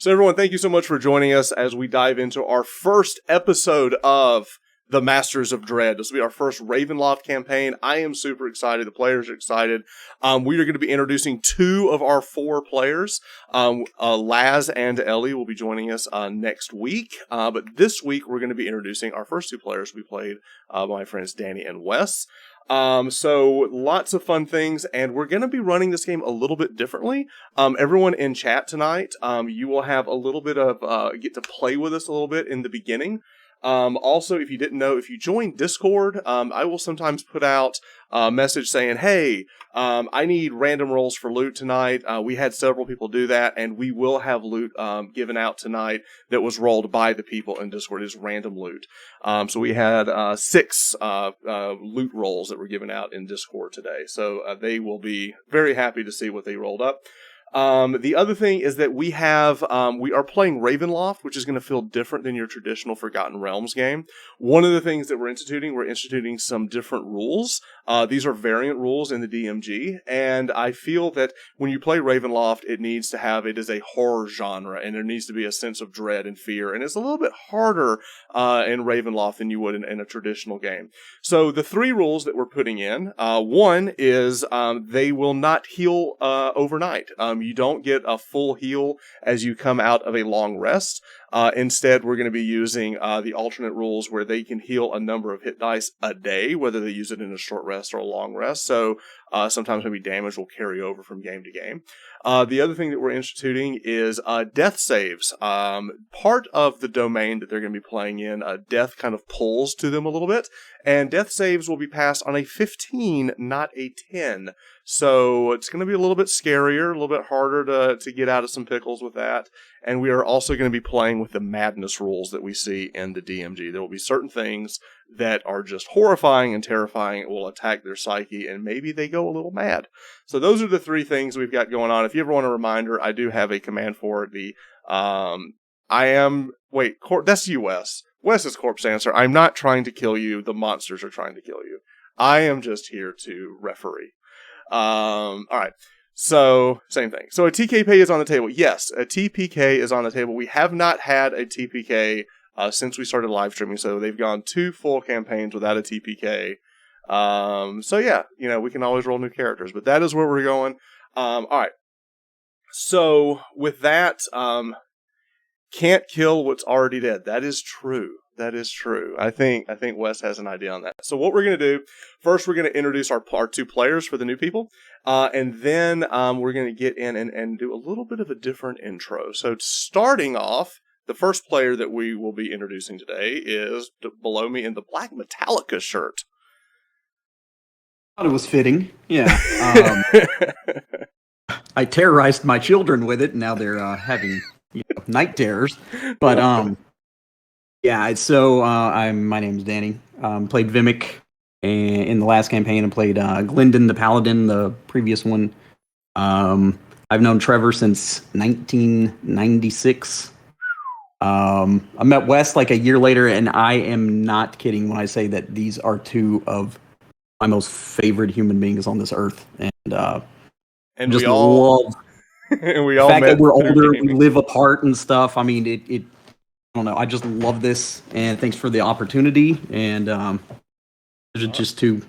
So everyone, thank you so much for joining us as we dive into our first episode of the Masters of Dread. This will be our first Ravenloft campaign. I am super excited. The players are excited. We are going to be introducing 2 of our 4 players. Laz and Ellie will be joining us next week. But this week, we're going to be introducing our first 2 players. We played my friends Danny and Wes. So lots of fun things, and we're going to be running this game a little bit differently. Everyone in chat tonight, you will have a little bit of, get to play with us a little bit in the beginning. Also, if you didn't know, if you join Discord, I will sometimes put out a message saying, hey, I need random rolls for loot tonight. We had several people do that, and we will have loot given out tonight that was rolled by the people in Discord. It's random loot. So we had 6 loot rolls that were given out in Discord today. So they will be very happy to see what they rolled up. The other thing is that we are playing Ravenloft, which is going to feel different than your traditional Forgotten Realms game. One of the things that we're instituting some different rules. These are variant rules in the DMG, and I feel that when you play Ravenloft, it is a horror genre, and there needs to be a sense of dread and fear, and it's a little bit harder in Ravenloft than you would in a traditional game. So the 3 rules that we're putting in, one is they will not heal overnight. You don't get a full heal as you come out of a long rest. Instead, we're going to be using the alternate rules where they can heal a number of hit dice a day, whether they use it in a short rest or a long rest. So sometimes maybe damage will carry over from game to game. The other thing that we're instituting is death saves. Part of the domain that they're going to be playing in, death kind of pulls to them a little bit, and death saves will be passed on a 15, not a 10. So it's going to be a little bit scarier, a little bit harder to get out of some pickles with that. And we are also going to be playing with the madness rules that we see in the DMG. There will be certain things that are just horrifying and terrifying. It will attack their psyche, and maybe they go a little mad. So those are the 3 things we've got going on. If you ever want a reminder, I do have a command for it. That's you, Wes. Wes is Corpse Dancer. I'm not trying to kill you. The monsters are trying to kill you. I am just here to referee. All right. So, same thing. So a TKP is on the table. Yes, a TPK is on the table. We have not had a TPK since we started live streaming, so they've gone 2 full campaigns without a TPK. So yeah, we can always roll new characters, but that is where we're going. All right. So with that, can't kill what's already dead. That is true. That is true. I think Wes has an idea on that. So what we're going to do, first we're going to introduce our 2 players for the new people, and then we're going to get in and do a little bit of a different intro. So starting off, the first player that we will be introducing today is below me in the black Metallica shirt. I thought it was fitting, yeah. I terrorized my children with it, and now they're having night terrors. But yeah, so my name's Danny. Played Vimic in the last campaign and played Glendon the Paladin, the previous one. I've known Trevor since 1996. I met Wes like a year later, and I am not kidding when I say that these are 2 of my most favorite human beings on this earth. And just love the fact that we're older, we live apart and stuff. I mean, I don't know. I just love this, and thanks for the opportunity. And they're just 2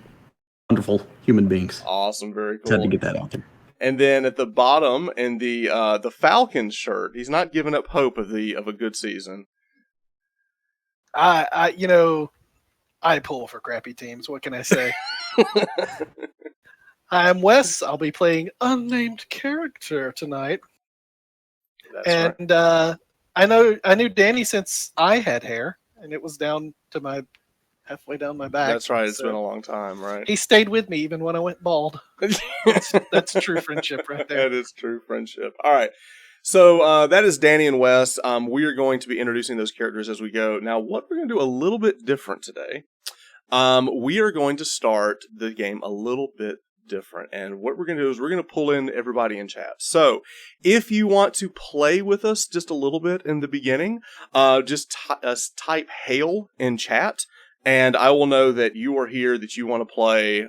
wonderful human beings. Awesome, very cool. Just had to get that out there. And then at the bottom, in the Falcons shirt, he's not giving up hope of a good season. I pull for crappy teams. What can I say? I'm Wes. I'll be playing unnamed character tonight. That's right. I knew Danny since I had hair, and it was down to halfway down my back. That's right. It's been a long time, right? He stayed with me even when I went bald. That's true friendship right there. That is true friendship. All right. So that is Danny and Wes. We are going to be introducing those characters as we go. Now, what we're going to do a little bit different today, we are going to start the game a little bit different. And what we're going to do is we're going to pull in everybody in chat. So if you want to play with us just a little bit in the beginning, just type hail in chat, and I will know that you are here, that you want to play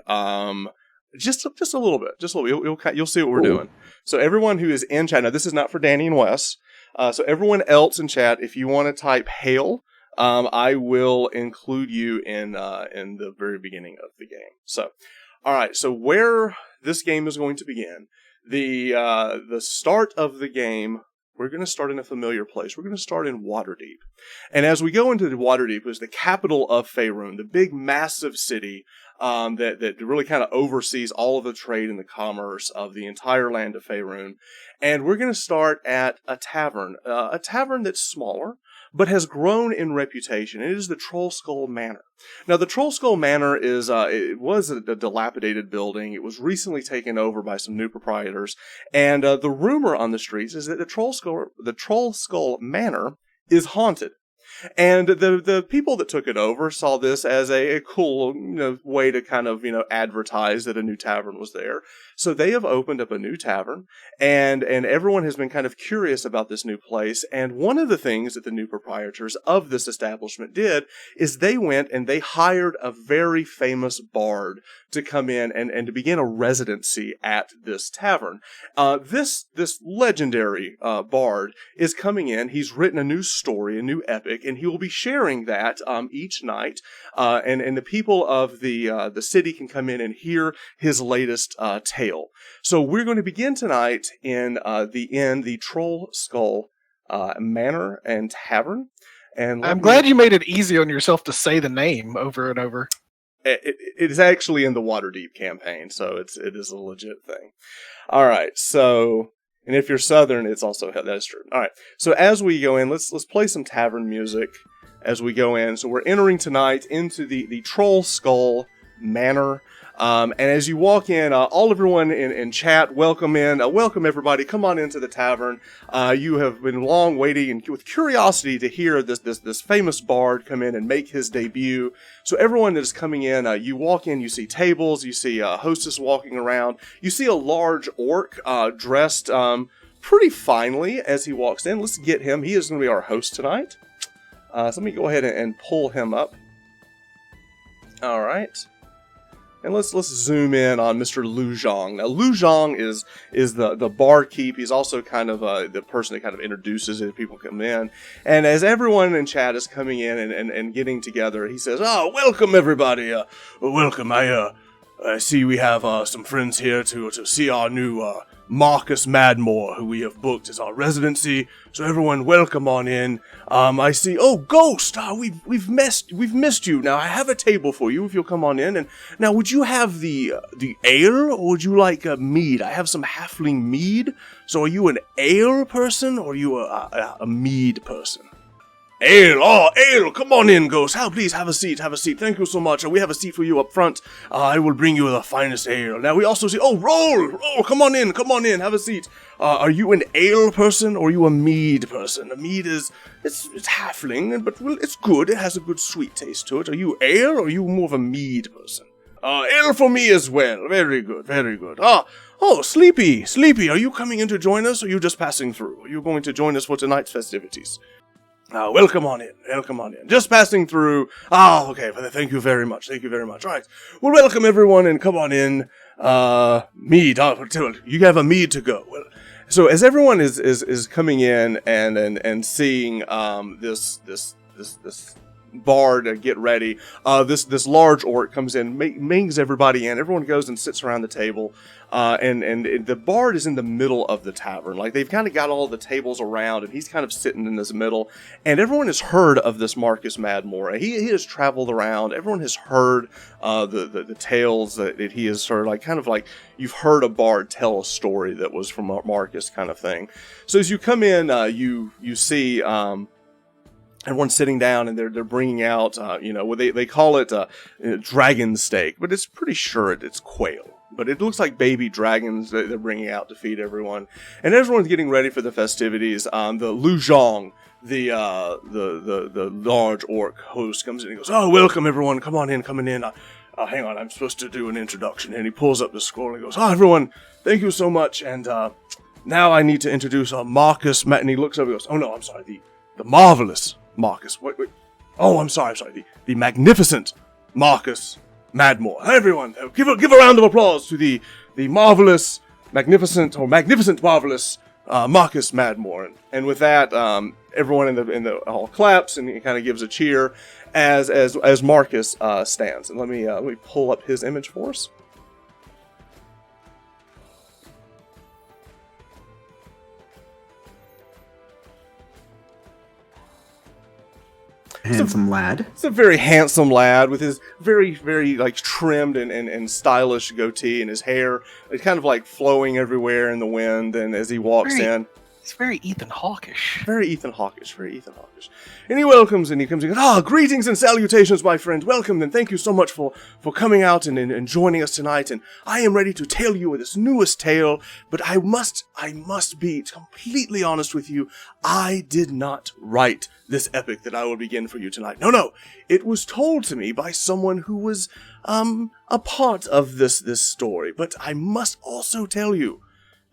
just a little bit. Just a little bit. You'll see what we're doing. So everyone who is in chat, now this is not for Danny and Wes. So everyone else in chat, if you want to type hail, I will include you in the very beginning of the game. So, all right. So where this game is going to begin, the start of the game, we're going to start in a familiar place. We're going to start in Waterdeep. And as we go into the Waterdeep, is the capital of Faerun, the big, massive city that really kind of oversees all of the trade and the commerce of the entire land of Faerun. And we're going to start at a tavern that's smaller, but has grown in reputation. It is the Trollskull Manor. Now, the Trollskull Manor it was a dilapidated building. It was recently taken over by some new proprietors, and the rumor on the streets is that the Trollskull Manor is haunted. And the people that took it over saw this as a cool way to kind of advertise that a new tavern was there. So they have opened up a new tavern, and everyone has been kind of curious about this new place. And one of the things that the new proprietors of this establishment did is they went and they hired a very famous bard to come in and to begin a residency at this tavern. This legendary bard is coming in. He's written a new story, a new epic, and he will be sharing that each night. And the people of the city can come in and hear his latest tale. So we're going to begin tonight in the Trollskull Manor and Tavern. And I'm glad you made it easy on yourself to say the name over and over. It is actually in the Waterdeep campaign, so it is a legit thing. All right, so, and if you're Southern, it's also, that's true. All right, so as we go in, let's play some tavern music as we go in. So we're entering tonight into the Trollskull Manor. And as you walk in, everyone in chat, welcome everybody. Come on into the tavern. You have been long waiting and with curiosity to hear this famous bard come in and make his debut. So everyone that is coming in, you walk in, you see tables, you see hostess walking around, you see a large orc dressed pretty finely as he walks in. Let's get him. He is going to be our host tonight. So let me go ahead and pull him up. All right. And let's zoom in on Mr. Lu Zhang. Now, Lu Zhang is the barkeep. He's also kind of the person that kind of introduces it if people come in. And as everyone in chat is coming in and getting together, he says, welcome everybody. Welcome. I see we have some friends here to see our new Marcus Madmore, who we have booked as our residency. So everyone, welcome on in. I see. Oh, Ghost! We've missed you. Now I have a table for you if you'll come on in. And now, would you have the ale, or would you like a mead? I have some halfling mead. So are you an ale person, or are you a mead person? Ale, come on in, Ghost. Please, have a seat. Thank you so much. We have a seat for you up front. I will bring you the finest ale. Now, we also see, roll, come on in, have a seat. Are you an ale person, or are you a mead person? A mead it's halfling, but it's good. It has a good sweet taste to it. Are you ale, or are you more of a mead person? Ale for me as well. Very good, very good. Sleepy, are you coming in to join us, or are you just passing through? Are you going to join us for tonight's festivities? Welcome on in. Just passing through. Okay. Thank you very much. All right. Well, welcome everyone, and come on in. Mead. You have a mead to go. Well, so as everyone is coming in and seeing this bard get ready, this large orc comes in, mings everybody in. Everyone goes and sits around the table. And the bard is in the middle of the tavern. Like, they've kind of got all the tables around, and he's kind of sitting in this middle. And everyone has heard of this Marcus Madmore. He has traveled around. Everyone has heard the tales that he has heard. Like, kind of like you've heard a bard tell a story that was from Marcus, kind of thing. So as you come in, you see everyone's sitting down, and they're bringing out they call it dragon steak, but it's pretty sure it's quail. But it looks like baby dragons that they're bringing out to feed everyone. And everyone's getting ready for the festivities. The Lu Zhang, the large orc host, comes in and goes, welcome everyone, coming in. Hang on, I'm supposed to do an introduction. And he pulls up the scroll and goes, everyone, thank you so much. And now I need to introduce Marcus. And he looks over and goes, no, I'm sorry, the marvelous Marcus. Wait. Oh, I'm sorry. The magnificent Marcus Madmore. Everyone, give a round of applause to the marvelous, magnificent, marvelous Marcus Madmore. And with that, everyone in the hall claps and he kind of gives a cheer as Marcus stands. And let me pull up his image for us. Handsome lad. It's a very handsome lad with his very, very like trimmed and stylish goatee, and his hair is kind of like flowing everywhere in the wind. And as he walks in, it's very Ethan Hawkish. Very Ethan Hawkish. And he welcomes and he comes and goes, greetings and salutations, my friend. Welcome and thank you so much for coming out and joining us tonight. And I am ready to tell you this newest tale, but I must be completely honest with you. I did not write this epic that I will begin for you tonight. No. It was told to me by someone who was a part of this story. But I must also tell you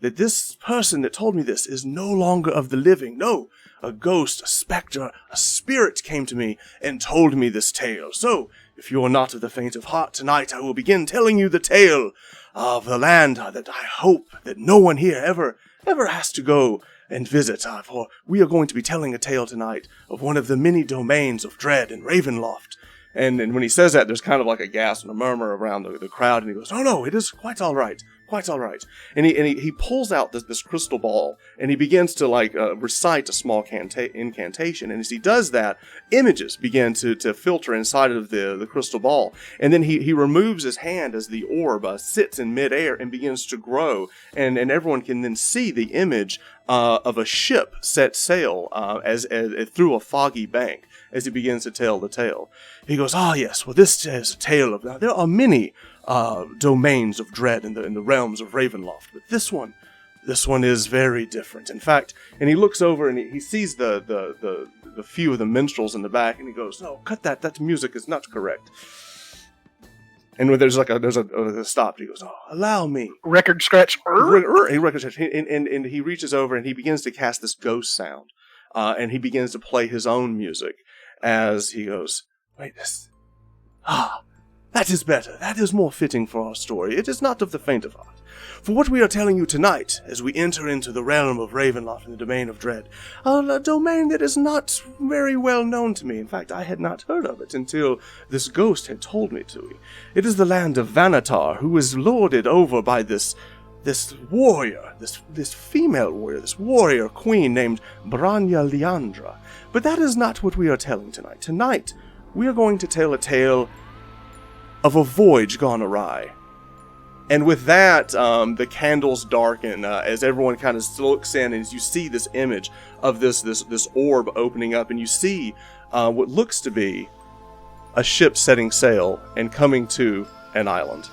that this person that told me this is no longer of the living. No, a ghost, a specter, a spirit came to me and told me this tale. So, if you are not of the faint of heart tonight, I will begin telling you the tale of the land that I hope that no one here ever has to go and visit. For we are going to be telling a tale tonight of one of the many domains of dread in Ravenloft. And when he says that, there's kind of like a gasp and a murmur around the crowd, and he goes, no, it is quite all right. Quite all right. And he pulls out this crystal ball, and he begins to recite a small incantation. And as he does that, images begin to filter inside of the crystal ball. And then he removes his hand as the orb sits in midair and begins to grow. And everyone can then see the image of a ship set sail as through a foggy bank as he begins to tell the tale. He goes, yes, well, this is a tale of... Now, there are many domains of dread in the realms of Ravenloft, but this one is very different. In fact, and he looks over and he sees the few of the minstrels in the back, and he goes, "No, cut that! That music is not correct." And when there's a stop, he goes, "Allow me." Record scratch. And he reaches over and he begins to cast this ghost sound, and he begins to play his own music as he goes, "Wait, this. That is better. That is more fitting for our story. It is not of the faint of heart. For what we are telling you tonight, as we enter into the realm of Ravenloft and the domain of dread, a domain that is not very well known to me. In fact, I had not heard of it until this ghost had told me to. It is the land of Vanatar, who is lorded over by this warrior, this female warrior, this warrior queen named Branya Leandra. But that is not what we are telling tonight. Tonight, we are going to tell a tale of a voyage gone awry." And with that, the candles darken as everyone kind of looks in, and as you see this image of this orb opening up, and you see what looks to be a ship setting sail and coming to an island.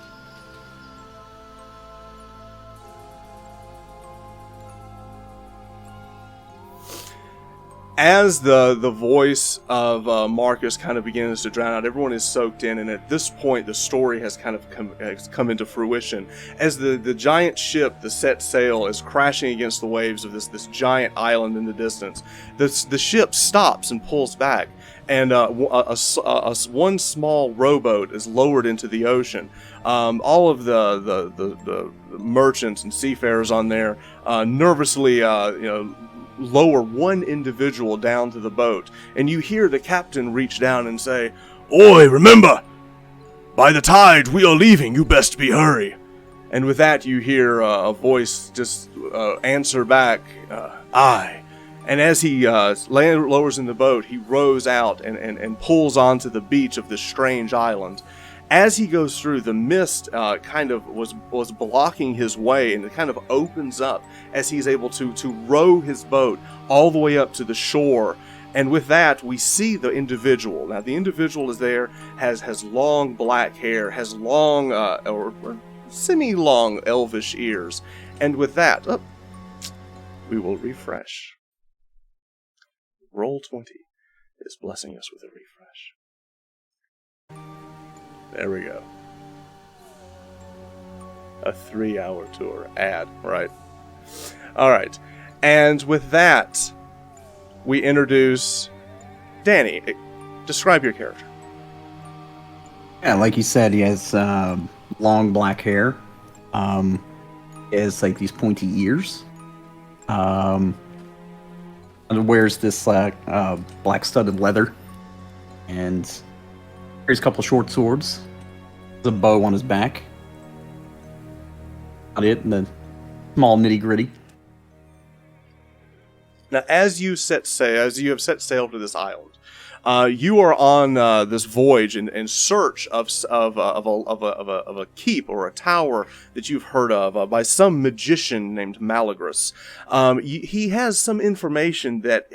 As the voice of Marcus kind of begins to drown out, everyone is soaked in, and at this point, the story has kind of come into fruition. As the giant ship, the set sail, is crashing against the waves of this giant island in the distance, the ship stops and pulls back, and one small rowboat is lowered into the ocean. All of the merchants and seafarers on there nervously, lower one individual down to the boat, and you hear the captain reach down and say, "Oi, remember, by the tide we are leaving, you best be hurry." And with that, you hear a voice just answer back, "Aye." And as he lowers in the boat, he rows out and pulls onto the beach of this strange island. As he goes through, the mist kind of was blocking his way, and it kind of opens up as he's able to row his boat all the way up to the shore. And with that, we see the individual. Now, the individual is there, has long black hair, has long or semi-long elvish ears. And with that, we will refresh. Roll20 is blessing us with a refresh. There we go. A 3-hour tour ad, right? All right. And with that, we introduce Danny. Describe your character. Yeah, like you said, he has long black hair. He has like these pointy ears. And wears this black studded leather, and carries a couple short swords. There's a bow on his back. Not it, and the small nitty gritty. Now, as you have set sail to this island, you are on this voyage in search of a keep or a tower that you've heard of by some magician named Malagris. He has some information that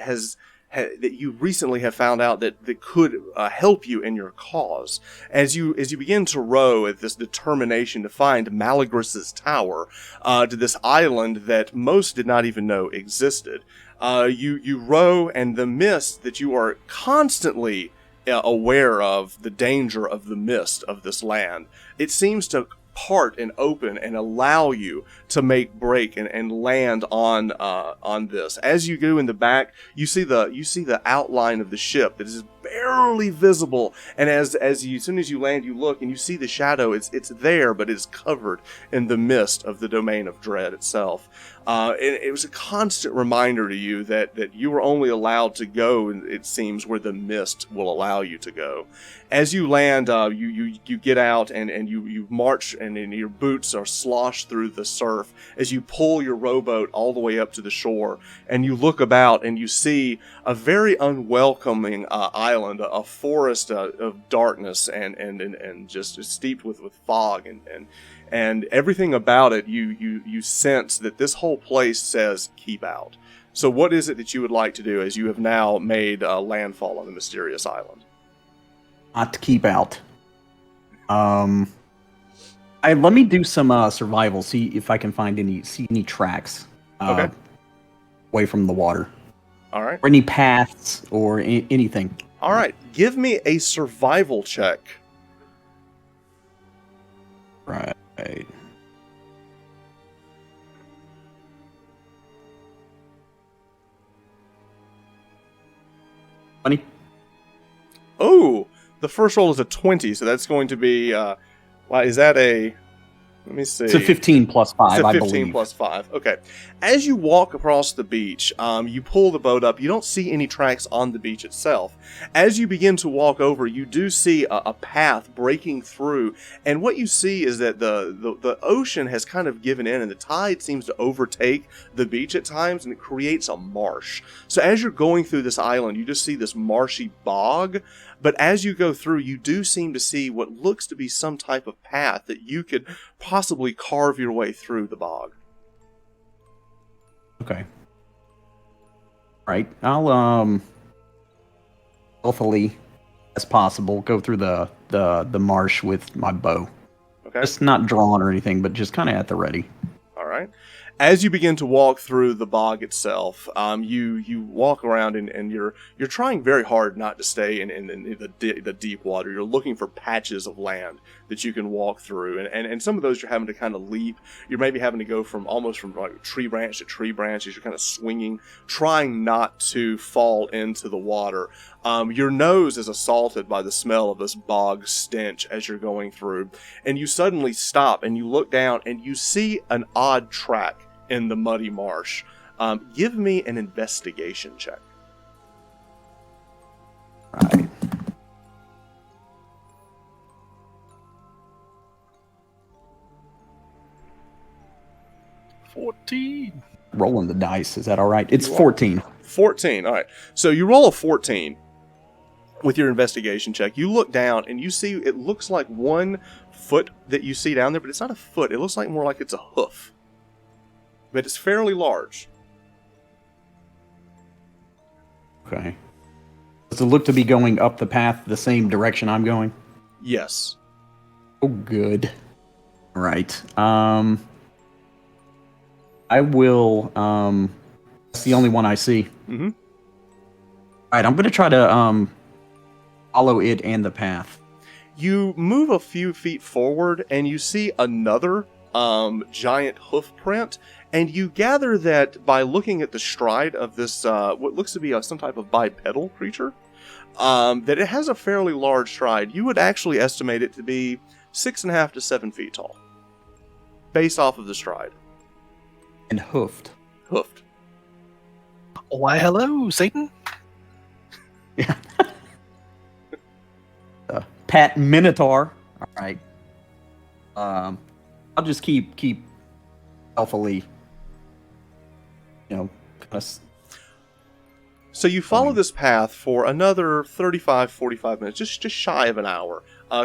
that you recently have found out that could help you in your cause. As you begin to row at this determination to find Malagris's tower to this island that most did not even know existed. You row, and the mist that you are constantly aware of, the danger of the mist of this land, it seems to part and open and allow you to make break and land on this. As you go in the back, you see the outline of the ship that is barely visible, and as soon as you land, you look and you see the shadow. It's there, but it's covered in the mist of the domain of dread itself. It was a constant reminder to you that you are only allowed to go, it seems, where the mist will allow you to go. As you land, you get out and you march, and your boots are sloshed through the surf as you pull your rowboat all the way up to the shore, and you look about and you see a very unwelcoming island, a forest of darkness and just steeped with fog and everything about it. You sense that this whole place says keep out. So what is it that you would like to do as you have now made landfall on the mysterious island? Not to keep out. Let me do some survival. See if I can find any tracks. Okay. Away from the water. All right. Or any paths or anything. All right. Give me a survival check. Right. Funny. Oh, the first roll is a 20, so that's going to be. Is that a? Let me see. It's a 15 plus 5, it's a 15 I believe. plus 5. Okay. As you walk across the beach, you pull the boat up. You don't see any tracks on the beach itself. As you begin to walk over, you do see a path breaking through, and what you see is that the ocean has kind of given in, and the tide seems to overtake the beach at times, and it creates a marsh. So as you're going through this island, you just see this marshy bog. But as you go through, you do seem to see what looks to be some type of path that you could possibly carve your way through the bog. Okay. Right. I'll stealthily as possible go through the marsh with my bow. Okay. Just not drawn or anything, but just kind of at the ready. All right. As you begin to walk through the bog itself, you walk around and you're trying very hard not to stay in the deep water. You're looking for patches of land that you can walk through, and some of those you're having to kind of leap. You're maybe having to go from like tree branch to tree branch as you're kind of swinging, trying not to fall into the water. Your nose is assaulted by the smell of this bog stench as you're going through, and you suddenly stop and you look down and you see an odd track in the muddy marsh. Give me an investigation check. Right. Rolling the dice. Is that all right? It's 14. 14. All right. So you roll a 14 with your investigation check. You look down and you see it looks like one foot that you see down there, but it's not a foot. It looks like more like it's a hoof. But it's fairly large. Okay. Does it look to be going up the path the same direction I'm going? Yes. Oh, good. All right. I will. That's the only one I see. Mm-hmm. All right. I'm going to try to follow it and the path. You move a few feet forward and you see another giant hoof print, and you gather that by looking at the stride of this what looks to be some type of bipedal creature, that it has a fairly large stride. You would actually estimate it to be 6.5 to 7 feet tall, based off of the stride. And hoofed. Why, hello, Satan. Yeah. Pat Minotaur. All right. I'll just keep stealthily, kind of. So you follow this path for another 35, 45 minutes, just shy of an hour,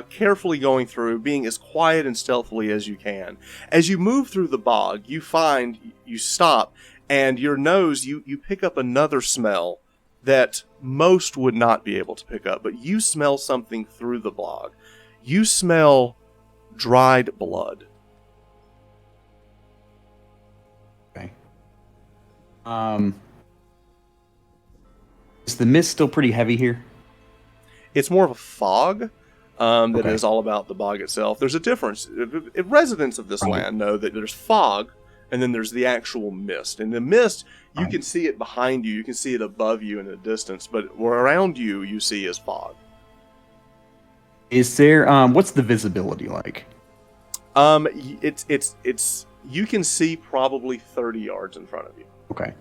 carefully going through, being as quiet and stealthily as you can. As you move through the bog, you stop, and your nose, you pick up another smell that most would not be able to pick up, but you smell something through the bog. You smell dried blood. Okay. Is the mist still pretty heavy here? It's more of a fog that is all about the bog itself. There's a difference. Residents of this land know that there's fog, and then there's the actual mist. And the mist, you can see it behind you, you can see it above you in the distance, but around you, you see is fog. Is there, what's the visibility like? It's you can see probably 30 yards in front of you. Okay.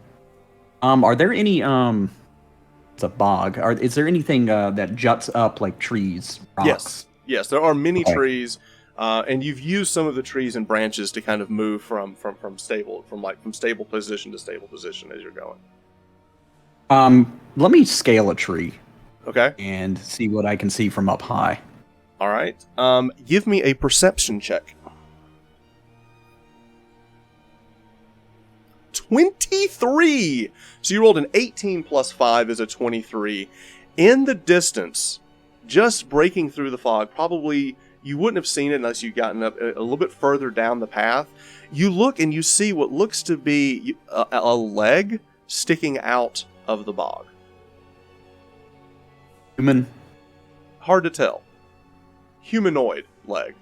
Are there any, it's a bog. Is there anything that juts up like trees, rocks? Yes, there are many trees, and you've used some of the trees and branches to kind of move from stable position to stable position as you're going. Let me scale a tree. Okay. And see what I can see from up high. All right. Give me a perception check. 23! So you rolled an 18 plus 5 is a 23. In the distance, just breaking through the fog, probably you wouldn't have seen it unless you'd gotten up a little bit further down the path. You look and you see what looks to be a leg sticking out of the bog. Human? Hard to tell. Humanoid leg.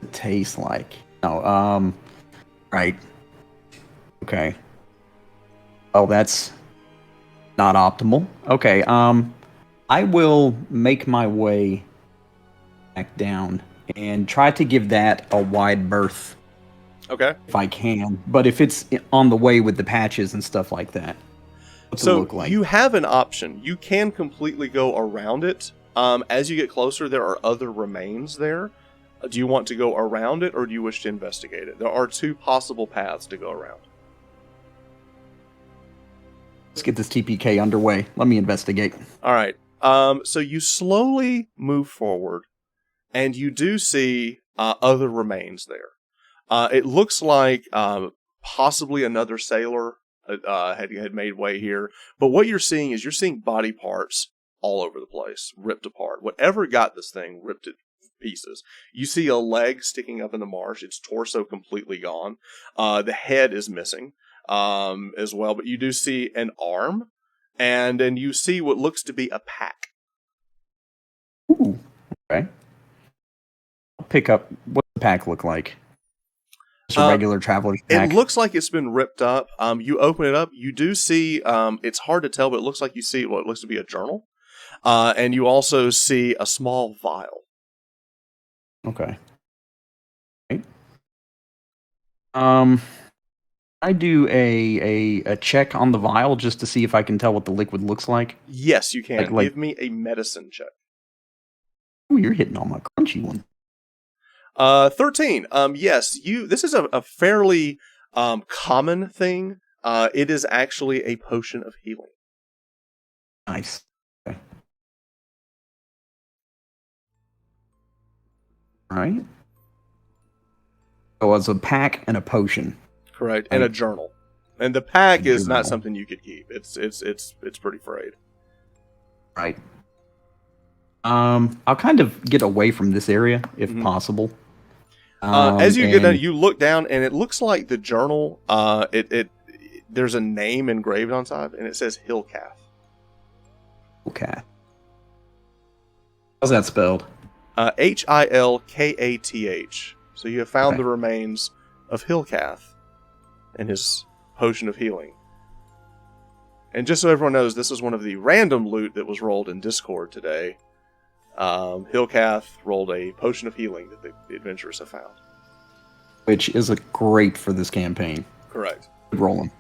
It tastes like. Oh, right. Okay. Oh, that's not optimal. Okay, I will make my way back down and try to give that a wide berth. Okay. If I can. But if it's on the way with the patches and stuff like that, what's it look like? You have an option. You can completely go around it. As you get closer, there are other remains there. Do you want to go around it, or do you wish to investigate it? There are two possible paths to go around. Let's get this TPK underway. Let me investigate. All right. So you slowly move forward, and you do see other remains there. It looks like possibly another sailor had made way here. But what you're seeing body parts all over the place, ripped apart. Whatever got this thing ripped it pieces. You see a leg sticking up in the marsh. Its torso completely gone. The head is missing as well, but you do see an arm, and then you see what looks to be a pack. Ooh, okay. I'll pick up. What's the pack look like? Just a regular traveler's pack? It looks like it's been ripped up. You open it up. You do see, it's hard to tell, but it looks like you see what looks to be a journal. And you also see a small vial. Okay. Right. I do a check on the vial just to see if I can tell what the liquid looks like. Yes, you can. Give me a medicine check. Oh, you're hitting on my crunchy one. 13. Yes, this is a fairly common thing. It is actually a potion of healing. Nice. Okay. All right. So it's a pack and a potion. Correct, and a journal. And the pack is not something you could keep. It's pretty frayed. Right. I'll kind of get away from this area if possible. As you get down, you look down, and it looks like the journal. There's a name engraved on top, and it says Hillcath. Hillcath. How's that spelled? Hilkath. So you have found the remains of Hillcath and his potion of healing. And just so everyone knows, this is one of the random loot that was rolled in Discord today. Hillcath rolled a potion of healing that the adventurers have found. Which is great for this campaign. Correct. Good rolling.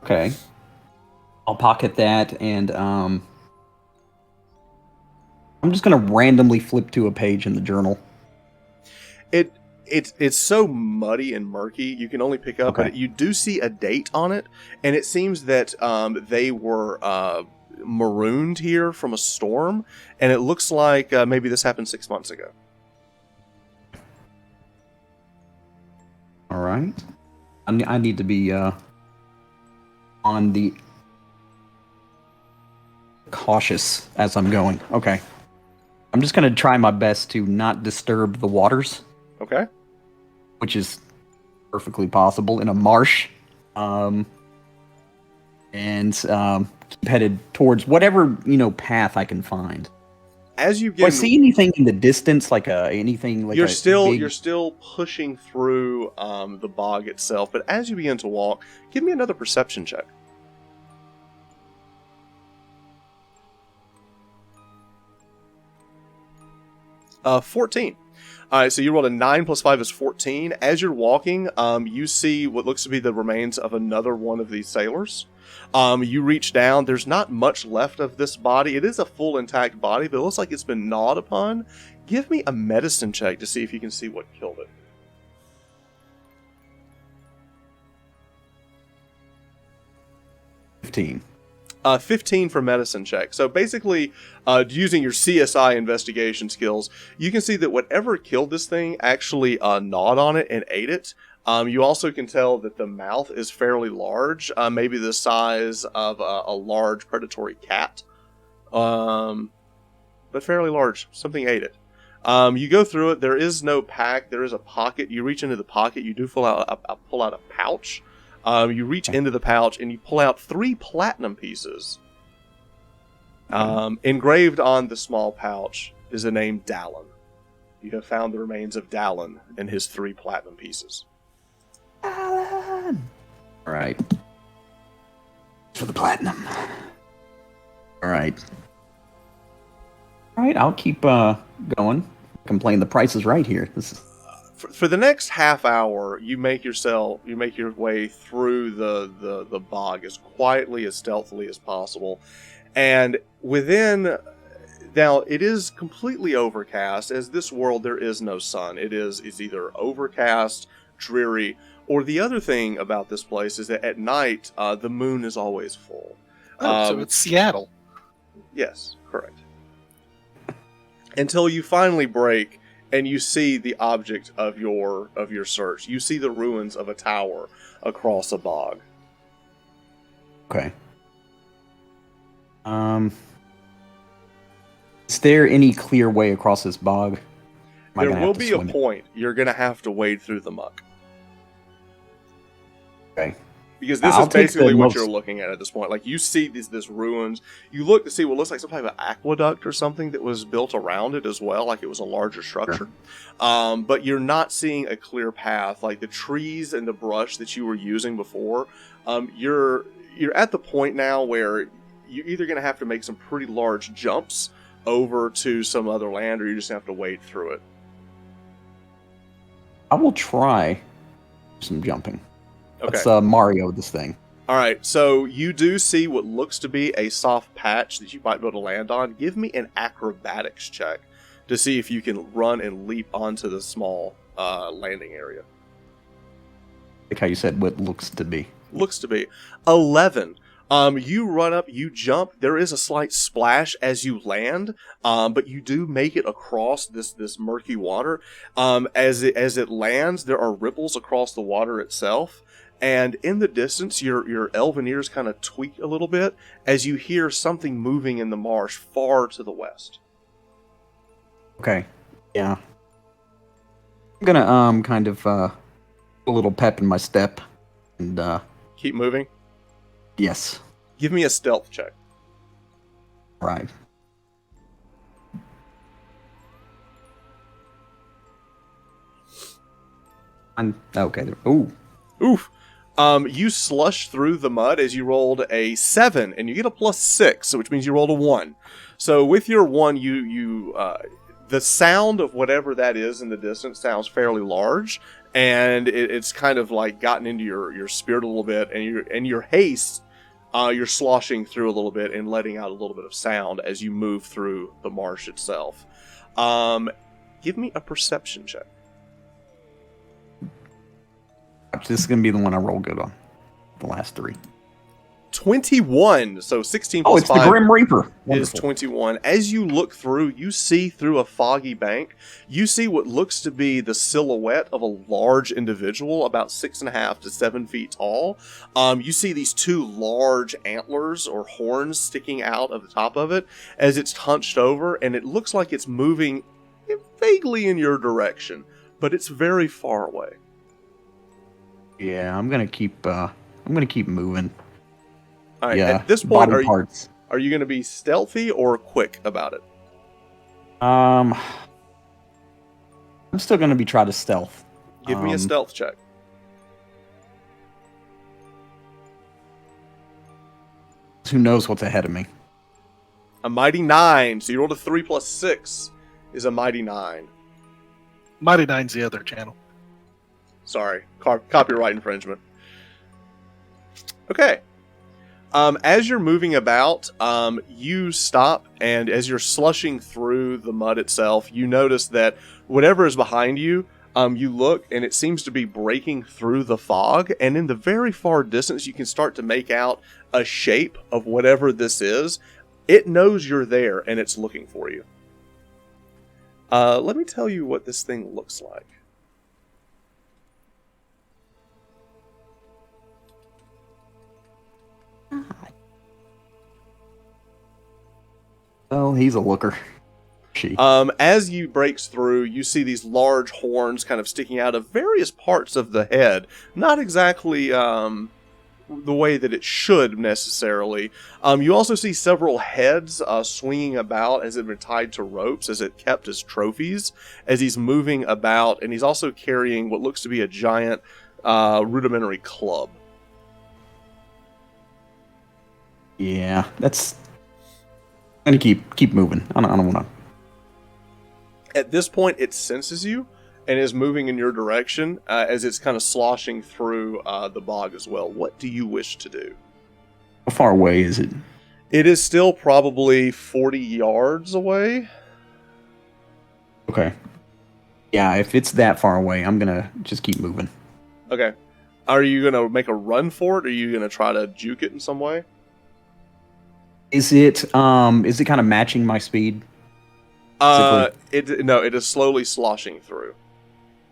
Okay. I'll pocket that, and I'm just gonna randomly flip to a page in the journal. It's so muddy and murky, you can only pick up, but you do see a date on it, and it seems that they were marooned here from a storm, and it looks like maybe this happened 6 months ago. All right. I need to be on the cautious as I'm going. Okay. I'm just going to try my best to not disturb the waters. Okay. Which is perfectly possible in a marsh. And keep headed towards whatever, path I can find. As you Do get, I see anything in the distance, anything like you're still pushing through the bog itself, but as you begin to walk, give me another perception check. Uh, 14. All right, so you rolled a 9 plus 5 is 14. As you're walking, you see what looks to be the remains of another one of these sailors. You reach down. There's not much left of this body. It is a full intact body, but it looks like it's been gnawed upon. Give me a medicine check to see if you can see what killed it. 15. 15 for medicine check. So basically, using your CSI investigation skills, you can see that whatever killed this thing actually gnawed on it and ate it. You also can tell that the mouth is fairly large, maybe the size of a large predatory cat, but fairly large. Something ate it. You go through it. There is no pack. There is a pocket. You reach into the pocket. You do pull out a pouch. You reach into the pouch and you pull out 3 platinum pieces. Engraved on the small pouch is the name Dallin. You have found the remains of Dallin and his 3 platinum pieces. Dallin! Alright. For the platinum. Alright. Alright, I'll keep going. Complain the price is right here. This is... For the next half hour, you make your way through the bog as quietly, as stealthily as possible. And now it is completely overcast. As this world, there is no sun. It's either overcast, dreary, or the other thing about this place is that at night, the moon is always full. So it's Seattle. Yes, correct. Until you finally break and you see the object of your search. You see the ruins of a tower across a bog. Okay. Is there any clear way across this bog? There will be a point. You're going to have to wade through the muck. Okay. Because this is basically what you're looking at this point. Like, you see this ruins. You look to see what looks like some type of aqueduct or something that was built around it as well, like it was a larger structure. Sure. But you're not seeing a clear path. Like, the trees and the brush that you were using before, you're at the point now where you're either going to have to make some pretty large jumps over to some other land, or you're just going to have to wade through it. I will try some jumping. Okay. Let's Mario this thing. All right, so you do see what looks to be a soft patch that you might be able to land on. Give me an acrobatics check to see if you can run and leap onto the small landing area. Like how you said what looks to be. Looks to be. 11. You run up, you jump. There is a slight splash as you land, but you do make it across this murky water. As it lands, there are ripples across the water itself. And in the distance, your elven ears kind of tweak a little bit as you hear something moving in the marsh far to the west. Okay. Yeah. I'm gonna kind of put a little pep in my step and keep moving. Yes. Give me a stealth check. Right. Okay. Ooh. Oof. You slush through the mud as you rolled a 7, and you get a +6, which means you rolled a 1. So with your 1, the sound of whatever that is in the distance sounds fairly large, and it's kind of like gotten into your spirit a little bit, and your haste, you're sloshing through a little bit and letting out a little bit of sound as you move through the marsh itself. Give me a perception check. This is going to be the one I roll good on. The last 3. 21, so 16 plus 5. Oh, it's the Grim Reaper. Is 21. As you look through, you see through a foggy bank, you see what looks to be the silhouette of a large individual, about 6.5 to 7 feet tall. You see these 2 large antlers or horns sticking out of the top of it as it's hunched over, and it looks like it's moving vaguely in your direction, but it's very far away. Yeah, I'm gonna keep moving. All right, yeah, at this point, are you going to be stealthy or quick about it? I'm still going to be trying to stealth. Give me a stealth check. Who knows what's ahead of me? A mighty 9. So you rolled a 3 plus 6 is a mighty 9. Mighty 9's the other channel. Sorry, copyright infringement. Okay. As you're moving about, you stop, and as you're slushing through the mud itself, you notice that whatever is behind you, you look, and it seems to be breaking through the fog, and in the very far distance, you can start to make out a shape of whatever this is. It knows you're there, and it's looking for you. Let me tell you what this thing looks like. Well, he's a looker. As you breaks through, you see these large horns kind of sticking out of various parts of the head. Not exactly the way that it should necessarily. You also see several heads swinging about as if they're tied to ropes, as it kept as trophies, as he's moving about, and he's also carrying what looks to be a giant rudimentary club. Yeah, that's... I'm gonna keep moving. I don't want to. At this point, it senses you and is moving in your direction as it's kind of sloshing through the bog as well. What do you wish to do? How far away is it? It is still probably 40 yards away. Okay. Yeah, if it's that far away, I'm gonna just keep moving. Okay. Are you gonna make a run for it, or are you gonna try to juke it in some way? Is it kind of matching my speed? It is slowly sloshing through,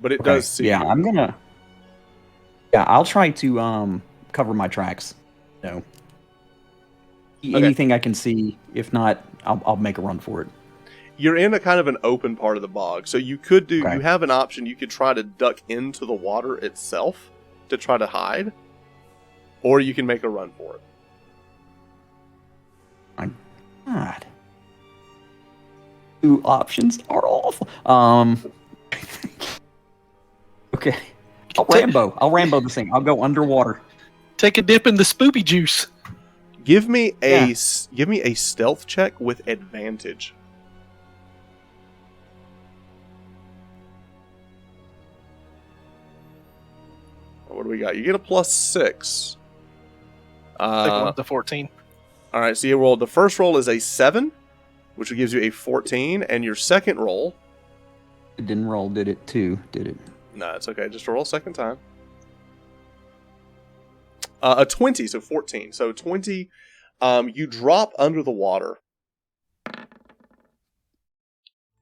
but it does see. Yeah, you. I'll try to cover my tracks. No. Anything I can see. If not, I'll make a run for it. You're in a kind of an open part of the bog, so you could do. Okay. You have an option. You could try to duck into the water itself to try to hide, or you can make a run for it. My God. 2 options are awful. Okay. I'll Rambo this thing. I'll go underwater. Take a dip in the spoopy juice. Give me a stealth check with advantage. What do we got? You get a +6. Second one's a 14. All right, so you rolled. The first roll is a 7, which gives you a 14, and your second roll. It didn't roll, did it? 2, did it? No, it's okay. Just roll a second time. A 20, so 14. So 20, you drop under the water.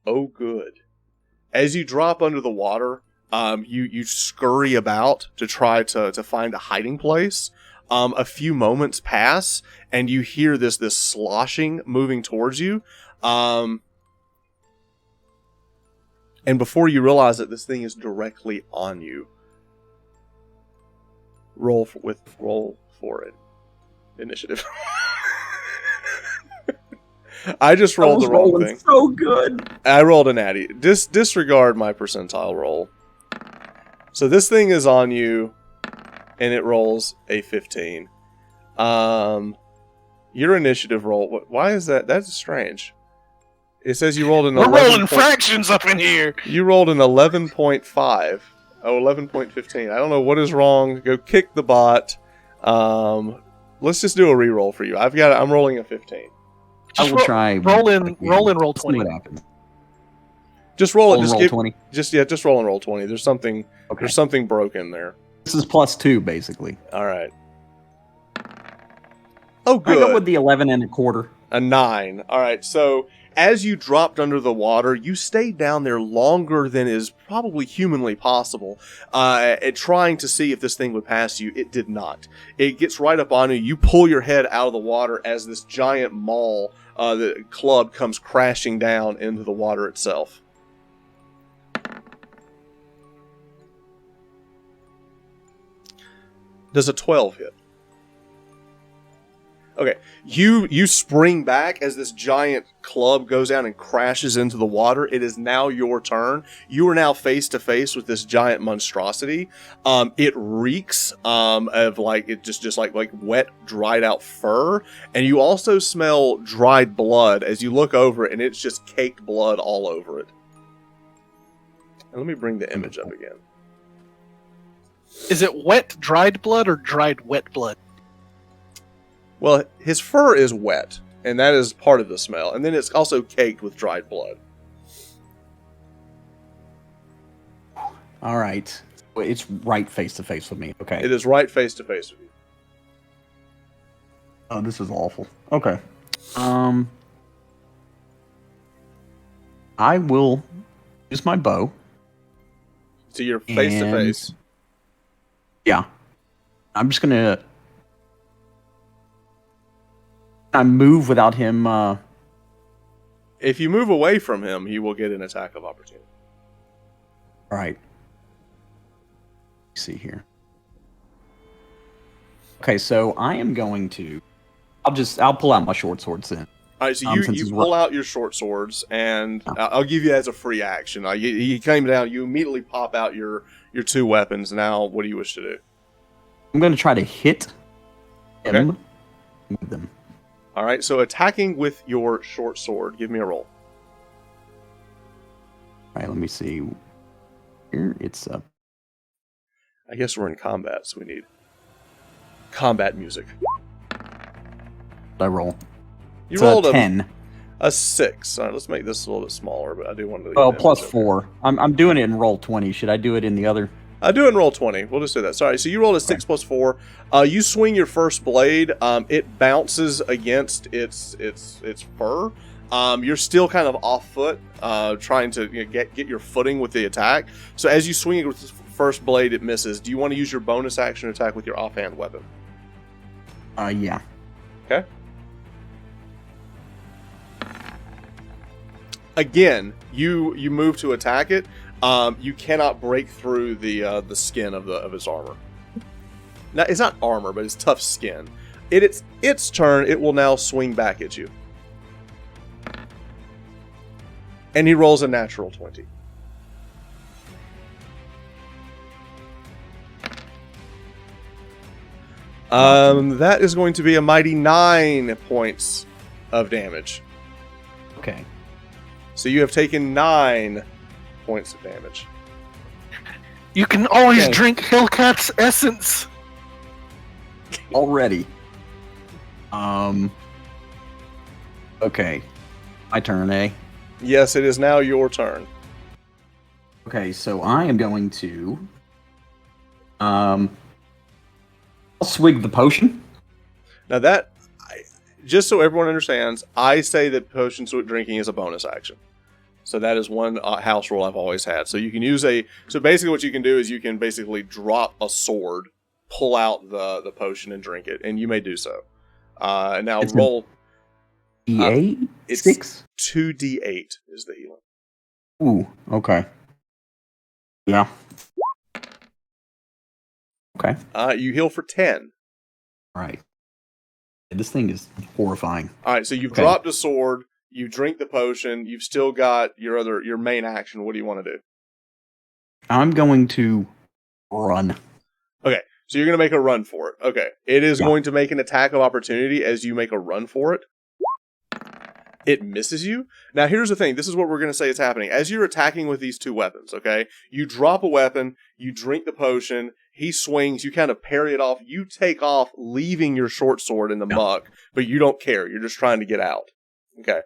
Oh, good. As you drop under the water, you scurry about to try to find a hiding place. A few moments pass, and you hear this sloshing moving towards you. And before you realize that this thing is directly on you, roll for it. Initiative. I just rolled the wrong thing. So good. I rolled a natty. Disregard my percentile roll. So this thing is on you, and it rolls a 15. Your initiative roll. Why is that? That's strange. It says you rolled an 11. We're rolling fractions up in here. You rolled an 11.5. Oh, 11.15. I don't know what is wrong. Go kick the bot. Let's just do a reroll for you. I'm rolling a 15. I will try. Roll in roll 20. What happens? Just roll it. Roll 20. Just roll and roll 20. There's something broken there. This is +2, basically. All right. Oh, good. I go with the 11 and a quarter. A 9. All right. So as you dropped under the water, you stayed down there longer than is probably humanly possible, trying to see if this thing would pass you. It did not. It gets right up on you. You pull your head out of the water as this giant maul, the club, comes crashing down into the water itself. Does a 12 hit? Okay, you spring back as this giant club goes down and crashes into the water. It is now your turn. You are now face to face with this giant monstrosity. It reeks of like wet, dried out fur, and you also smell dried blood as you look over it, and it's just caked blood all over it. And let me bring the image up again. Is it wet, dried blood, or dried, wet blood? Well, his fur is wet, and that is part of the smell. And then it's also caked with dried blood. All right. It's right face to face with me. Okay. It is right face to face with you. Oh, this is awful. Okay. I will use my bow. So you're face to face. Yeah. I'm just gonna... I move without him. If you move away from him, he will get an attack of opportunity. All right. Let's see here. Okay, so I am going to. I'll pull out my short swords then. All right, so you pull out your short swords, and I'll give you as a free action. You came down, you immediately pop out your two weapons. Now, what do you wish to do? I'm going to try to hit him with them. All right, so attacking with your short sword. Give me a roll. All right, let me see. Here it's up. I guess we're in combat, so we need combat music. I roll. You rolled a 10. A 6. All right, let's make this a little bit smaller, but I do want to... Oh, +4. I'm doing it in roll 20. Should I do it in the other? I do it in roll 20. We'll just do that. Sorry, so you rolled a 6 + 4. You swing your first blade. It bounces against its fur. You're still kind of off foot, trying to get your footing with the attack. So as you swing it with the first blade, it misses. Do you want to use your bonus action attack with your offhand weapon? Yeah. Okay. Again, you move to attack it. You cannot break through the skin of its armor. Now, it's not armor, but it's tough skin. It's its turn. It will now swing back at you. And he rolls a natural 20. That is going to be a mighty 9 points of damage. Okay. So you have taken 9 points of damage. You can always drink Hellcat's essence. Already. Okay. My turn, eh? Yes, it is now your turn. Okay, so I am going to I'll swig the potion. Now just so everyone understands, I say that potion drinking is a bonus action. So that is one house rule I've always had. So you can use so basically what you can do is you can basically drop a sword, pull out the potion and drink it, and you may do so. Now it's roll D8? It's 6? 2d8 is the healing. Ooh, okay. Yeah. Okay. You heal for 10. All right. This thing is horrifying. All right, so you've dropped a sword, you drink the potion, you've still got your main action. What do you want to do? I'm going to run. Okay, so you're going to make a run for it. Okay, it is going to make an attack of opportunity as you make a run for it. It misses you. Now, here's the thing. This is what we're going to say is happening. As you're attacking with these two weapons, okay? You drop a weapon, you drink the potion, he swings, you kind of parry it off, you take off, leaving your short sword in the muck, but you don't care. You're just trying to get out. Okay.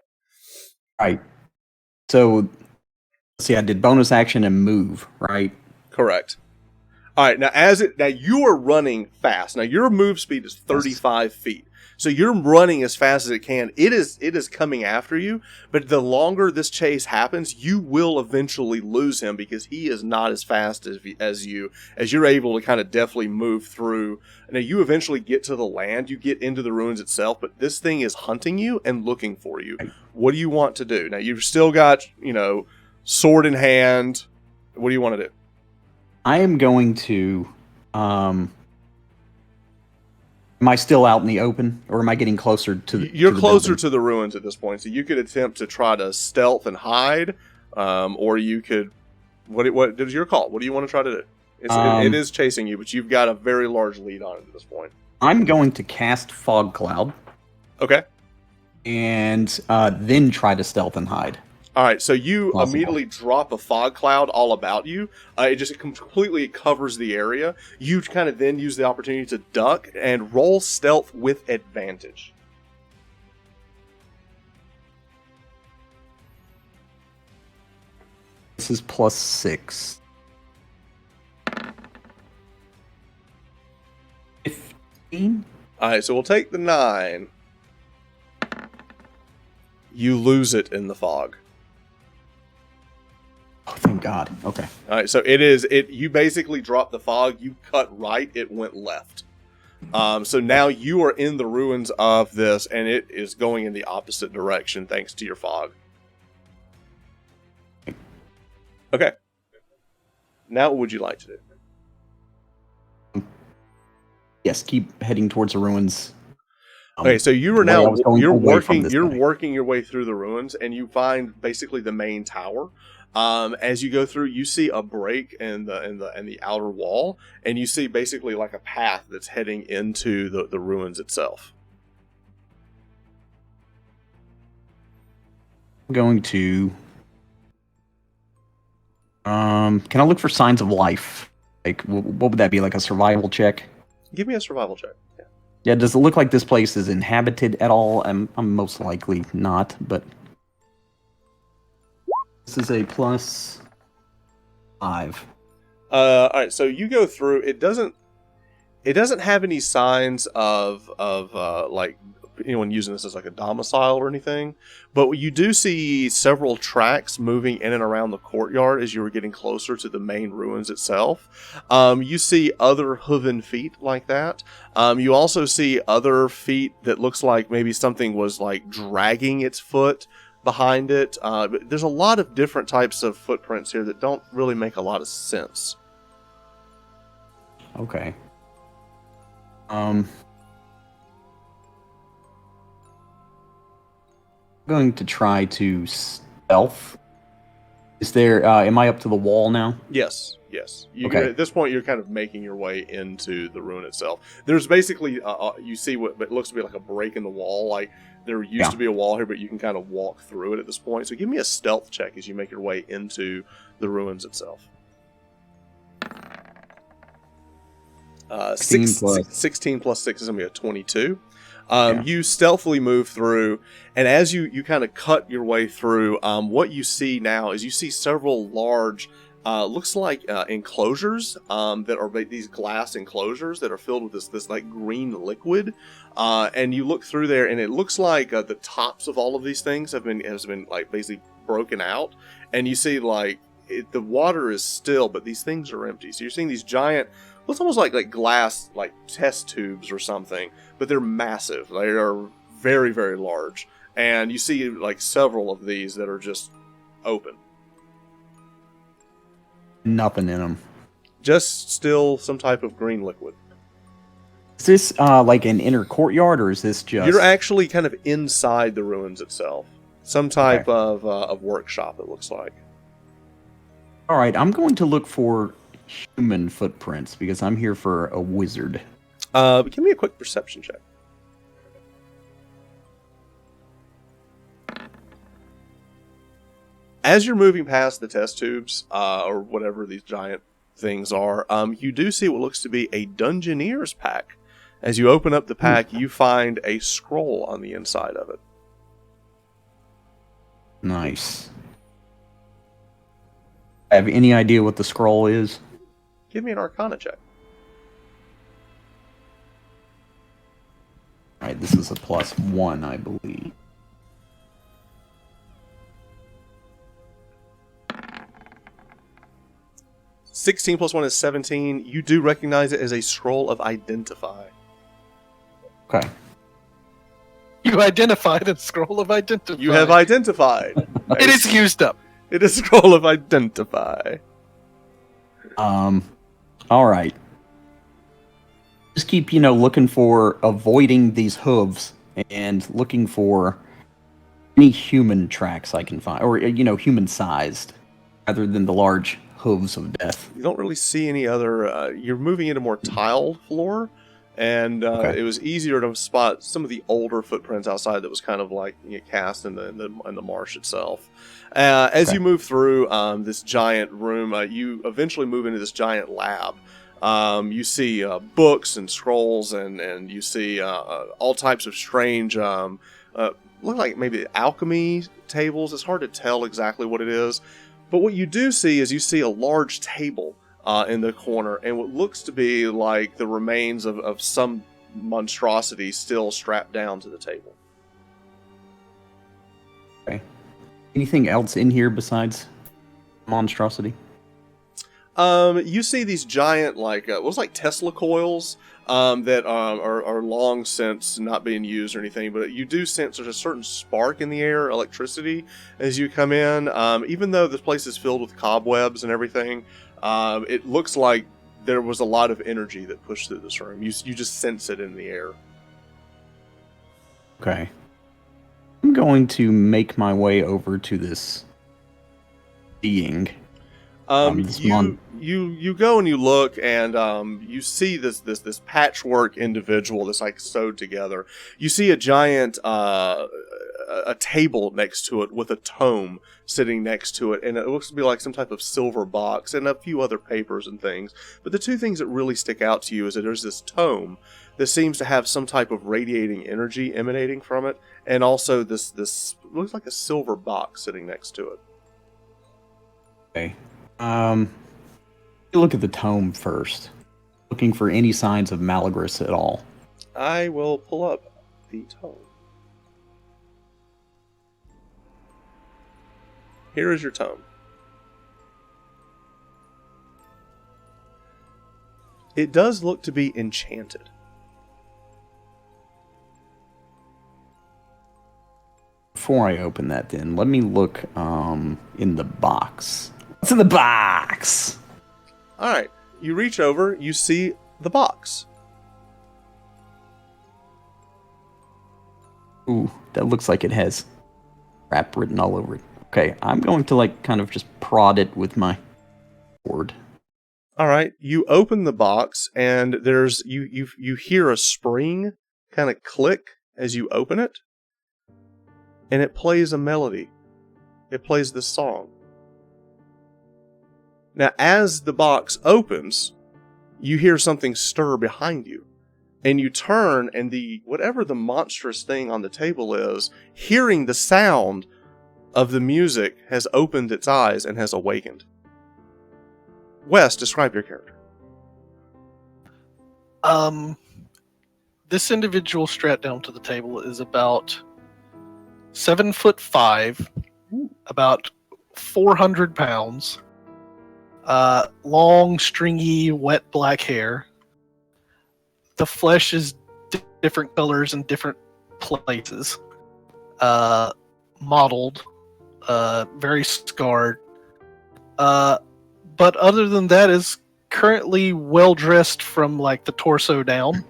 Right. So, see, I did bonus action and move, right? Correct. All right, now you are running fast. Now your move speed is 35 feet. So you're running as fast as it can. It is coming after you, but the longer this chase happens, you will eventually lose him because he is not as fast as you're able to kind of deftly move through. Now you eventually get to the land, you get into the ruins itself, but this thing is hunting you and looking for you. What do you want to do? Now you've still got, sword in hand. What do you want to do? I am going to am I still out in the open, or am I getting closer to the? You're closer building? to the ruins at this point, so you could attempt to try to stealth and hide, or you could. What is your call? What do you want to try to do? It is chasing you, but you've got a very large lead on it at this point. I'm going to cast Fog Cloud. Okay. And then try to stealth and hide. All right, so you immediately drop a fog cloud all about you. It just completely covers the area. You kind of then use the opportunity to duck and roll stealth with advantage. This is +6. 15? All right, so we'll take the 9. You lose it in the fog. Oh, thank God. Okay. All right, so you basically dropped the fog, you cut right, it went left. So now you are in the ruins of this, and it is going in the opposite direction thanks to your fog. Okay. Now what would you like to do? Yes, keep heading towards the ruins. Okay, so you're working your way through the ruins, and you find basically the main tower. As you go through, you see a break in the outer wall, and you see basically like a path that's heading into the ruins itself. I'm going to. Can I look for signs of life? Like, what would that be? Like a survival check? Give me a survival check. Yeah. Yeah. Does it look like this place is inhabited at all? I'm most likely not, but. This is a +5. All right, so you go through. It doesn't have any signs of like anyone using this as like a domicile or anything, but you do see several tracks moving in and around the courtyard as you were getting closer to the main ruins itself. You see other hooven feet like that. You also see other feet that looks like maybe something was like dragging its foot behind it. But there's a lot of different types of footprints here that don't really make a lot of sense. Okay. Going to try to stealth. Is there? Am I up to the wall now? Yes. Okay. At this point, you're kind of making your way into the ruin itself. There's basically, you see what looks to be like a break in the wall. Like there used to be a wall here, but you can kind of walk through it at this point. So give me a stealth check as you make your way into the ruins itself. 16 plus 6 is going to be a 22. You stealthily move through, and as you kind of cut your way through, what you see now is you see several large, looks like enclosures that are these glass enclosures that are filled with this like green liquid, and you look through there, and it looks like the tops of all of these things has been like basically broken out, and you see like the water is still, but these things are empty. So you're seeing these giant. It's almost like glass, like test tubes or something, but they're massive. They are very, very large. And you see like several of these that are just open. Nothing in them. Just still some type of green liquid. Is this like an inner courtyard, or is this just... You're actually kind of inside the ruins itself. Some type of workshop, it looks like. All right, I'm going to look for human footprints because I'm here for a wizard. Give me a quick perception check. As you're moving past the test tubes, or whatever these giant things are, you do see what looks to be a Dungeoneer's pack. As you open up the pack, you find a scroll on the inside of it. Nice. I have any idea what the scroll is? Give me an Arcana check. Alright, this is a +1, I believe. +16 is 17. You do recognize it as a scroll of Identify. Okay. You identified a scroll of Identify. You have identified. It is used up. It is a scroll of Identify. Alright. Just keep, looking for avoiding these hooves and looking for any human tracks I can find, or, human-sized, rather than the large hooves of death. You don't really see any other, you're moving into more tiled floor, and Okay. it was easier to spot some of the older footprints outside that was kind of like cast in the marsh itself. As you move through this giant room, you eventually move into this giant lab. You see books and scrolls, and you see all types of strange, look like maybe alchemy tables. It's hard to tell exactly what it is. But what you do see is you see a large table in the corner, and what looks to be like the remains of some monstrosity still strapped down to the table. Okay. Anything else in here besides monstrosity? You see these giant, what's like Tesla coils that are long since not being used or anything, but you do sense there's a certain spark in the air, electricity, as you come in. Even though this place is filled with cobwebs and everything, it looks like there was a lot of energy that pushed through this room. You just sense it in the air. Okay. I'm going to make my way over to this being. You go and you look, and you see this patchwork individual that's like sewed together. You see a giant a table next to it with a tome sitting next to it, and it looks to be like some type of silver box and a few other papers and things. But the two things that really stick out to you is that there's this tome that seems to have some type of radiating energy emanating from it, and also this looks like a silver box sitting next to it. Okay. Look at the tome first. Looking for any signs of Malagris at all. I will pull up the tome. Here is your tome. It does look to be enchanted. Before I open that, then, let me look in the box. What's in the box? Alright, you reach over, you see the box. Ooh, that looks like it has crap written all over it. Okay, I'm going to kind of just prod it with my sword. Alright, you open the box, and there's you hear a spring kind of click as you open it, and it plays a melody. It plays this song. Now, as the box opens, you hear something stir behind you, and you turn, and whatever the monstrous thing on the table is, hearing the sound of the music, has opened its eyes and has awakened. Wes, describe your character. This individual strapped down to the table is about 7'5", about 400 pounds. Long, stringy, wet black hair. The flesh is different colors in different places. Mottled, very scarred. But other than that, is currently well dressed from the torso down,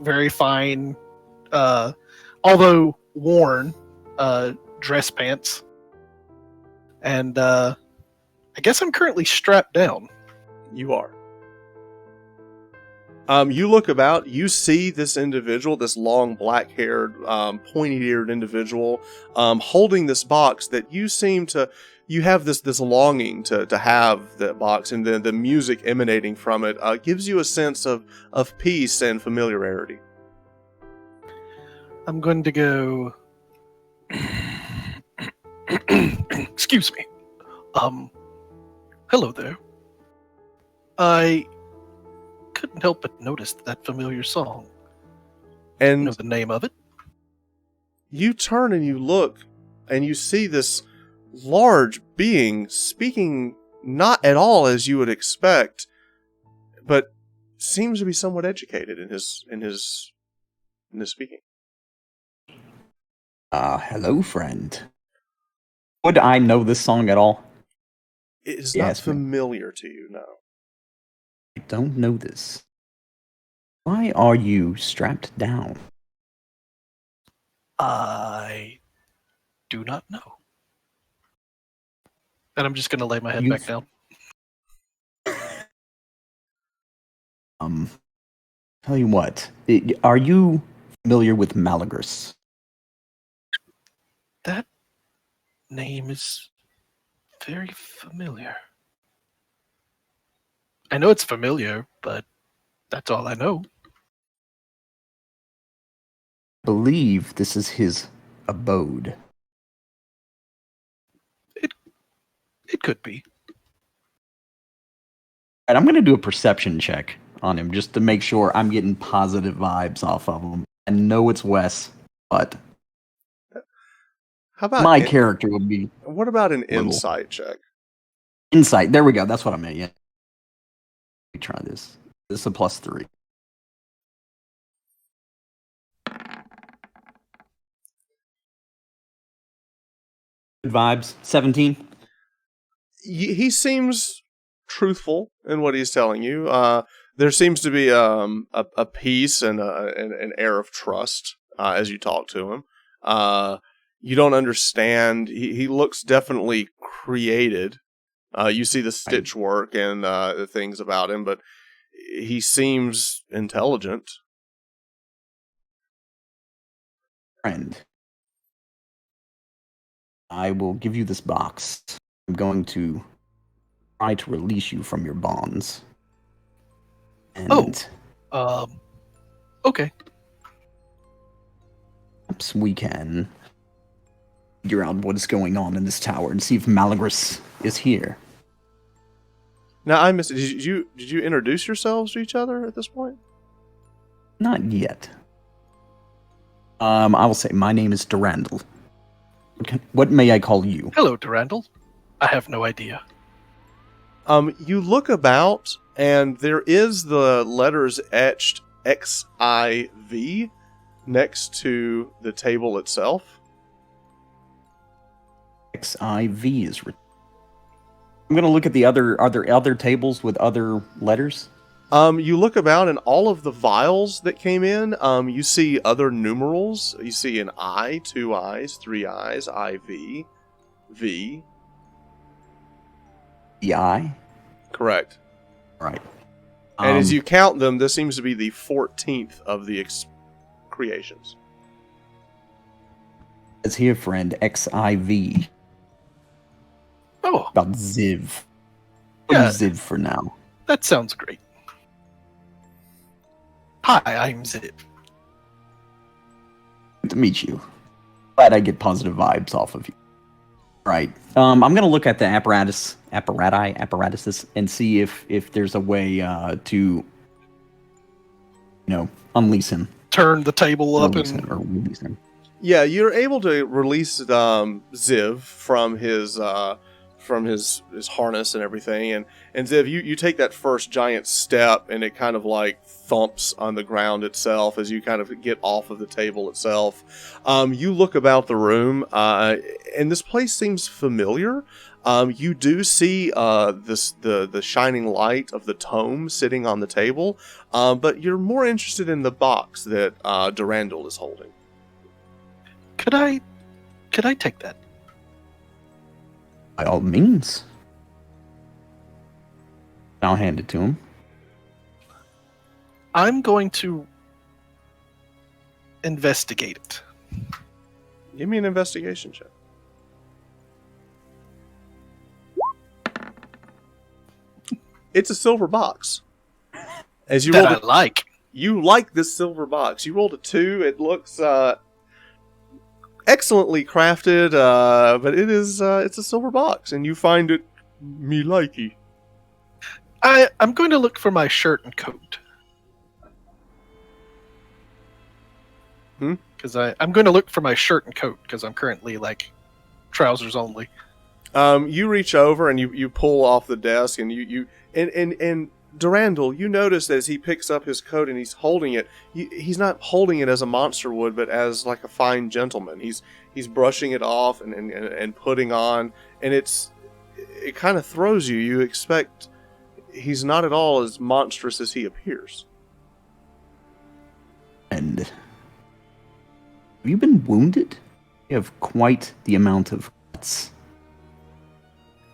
very fine, although worn, dress pants. And I guess I'm currently strapped down. You are. You look about, you see this individual, this long, black-haired, pointy-eared individual, holding this box that you you have this longing to have that box, and the music emanating from it gives you a sense of peace and familiarity. I'm going to go. Excuse me. Hello there. I couldn't help but notice that familiar song. And Know the name of it? You turn and you look, and you see this large being speaking not at all as you would expect, but seems to be somewhat educated in his speaking. Hello, friend. Would I know this song at all? It is not familiar to you, no. I don't know this. Why are you strapped down? I do not know. And I'm just going to lay my head back down. Tell you what. Are you familiar with Malagris? That name is very familiar. I know it's familiar, but that's all I know. I believe this is his abode. It could be. And I'm going to do a perception check on him just to make sure I'm getting positive vibes off of him. I know it's Wes, but how about my character would be... What about an insight check? Insight. There we go. That's what I meant. Yeah. Let me try this. This is a +3. Good vibes. 17. He seems truthful in what he's telling you. There seems to be a peace and an air of trust as you talk to him. You don't understand. He looks definitely created. You see the stitch work and the things about him, but he seems intelligent. Friend, I will give you this box. I'm going to try to release you from your bonds. And okay. Perhaps we can figure out what is going on in this tower and see if Malagris is here. Now, I missed it. Did you introduce yourselves to each other at this point? Not yet. I will say my name is Darundal. What may I call you? Hello, Darundal. I have no idea. You look about, and there is the letters etched Xiv next to the table itself. Xiv is written. I'm going to look at the other... Are there other tables with other letters? You look about, and all of the vials that came in, you see other numerals. You see an I, 2 I's, 3 I's, IV, V. The I? Correct. Right. And as you count them, this seems to be the 14th of the creations. It's here, friend. Xiv. Oh. About Xiv. Yeah. Xiv for now. That sounds great. Hi, I'm Xiv. Good to meet you. Glad I get positive vibes off of you. Right. I'm going to look at the apparatuses, and see if there's a way to, unleash him. Turn the table up Release him. Yeah, you're able to release Xiv from his harness and everything, and Xiv, you take that first giant step, and it kind of like thumps on the ground itself as you kind of get off of the table itself. You look about the room, and this place seems familiar. You do see the shining light of the tome sitting on the table, but you're more interested in the box that Darundal is holding. Could I take that? By all means. I'll hand it to him. I'm going to investigate it. Give me an investigation check. It's a silver box. As you that you like this silver box. You rolled a 2. It looks excellently crafted, but it's a silver box, and you find it me likey. I'm going to look for my shirt and coat. Because I'm going to look for my shirt and coat because I'm currently like trousers only. You reach over and you pull off the desk, and and Darundal, you notice that as he picks up his coat and he's holding it, he's not holding it as a monster would, but as like a fine gentleman. He's brushing it off and putting on, and it kind of throws you. You expect he's not at all as monstrous as he appears. And have you been wounded? You have quite the amount of cuts.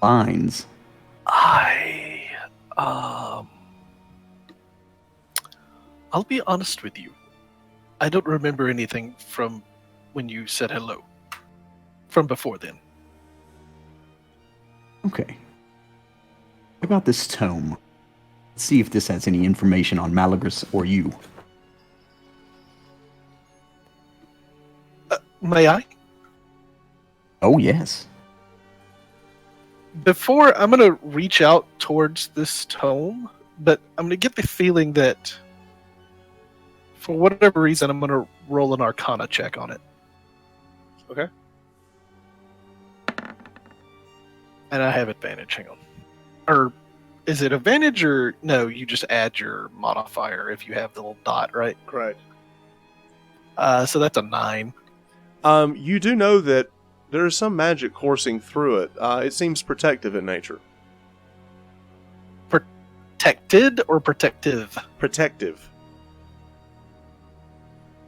Lines. I'll be honest with you. I don't remember anything from when you said hello. From before then. Okay. What about this tome? Let's see if this has any information on Malagris or you. May I? Oh, yes. Before, I'm going to reach out towards this tome, but I'm going to get the feeling that for whatever reason, I'm going to roll an Arcana check on it. Okay. And I have advantage. Hang on. Or is it advantage or no? You just add your modifier if you have the little dot, right? Correct. So that's a 9. You do know that there is some magic coursing through it. It seems protective in nature. Protected or protective? Protective.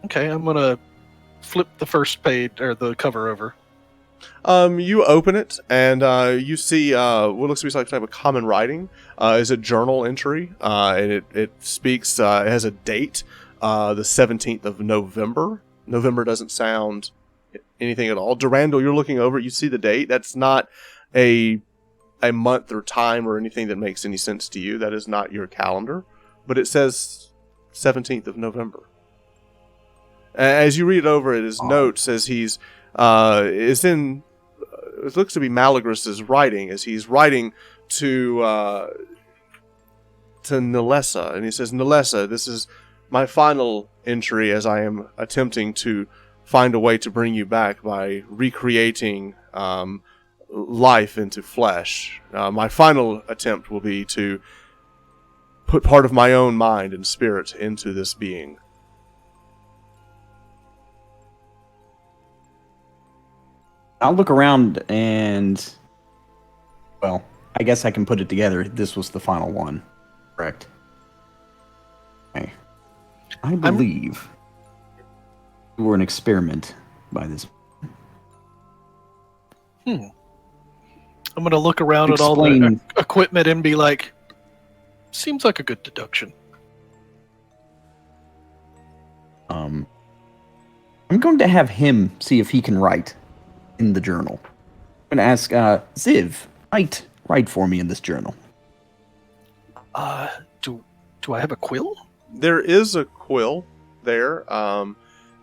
Okay, I'm going to flip the first page or the cover over. You open it, and you see what looks to be some type of common writing. Is a journal entry, and it speaks. It has a date, the 17th of November. November doesn't sound anything at all. Darundal, you're looking over it. You see the date. That's not a month or time or anything that makes any sense to you. That is not your calendar, but it says 17th of November. As you read over it, his notes as he's is in. It looks to be Malagris's writing as he's writing to Nilessa, and he says, "Nilessa, this is my final entry as I am attempting to find a way to bring you back by recreating life into flesh. My final attempt will be to put part of my own mind and spirit into this being." I'll look around and, well, I guess I can put it together. This was the final one, correct? Okay. I believe you were an experiment by this. I'm going to look around at all the equipment and be like, seems like a good deduction. I'm going to have him see if he can write in the journal. I'm going to ask Xiv, write for me in this journal. Do I have a quill? There is a quill there.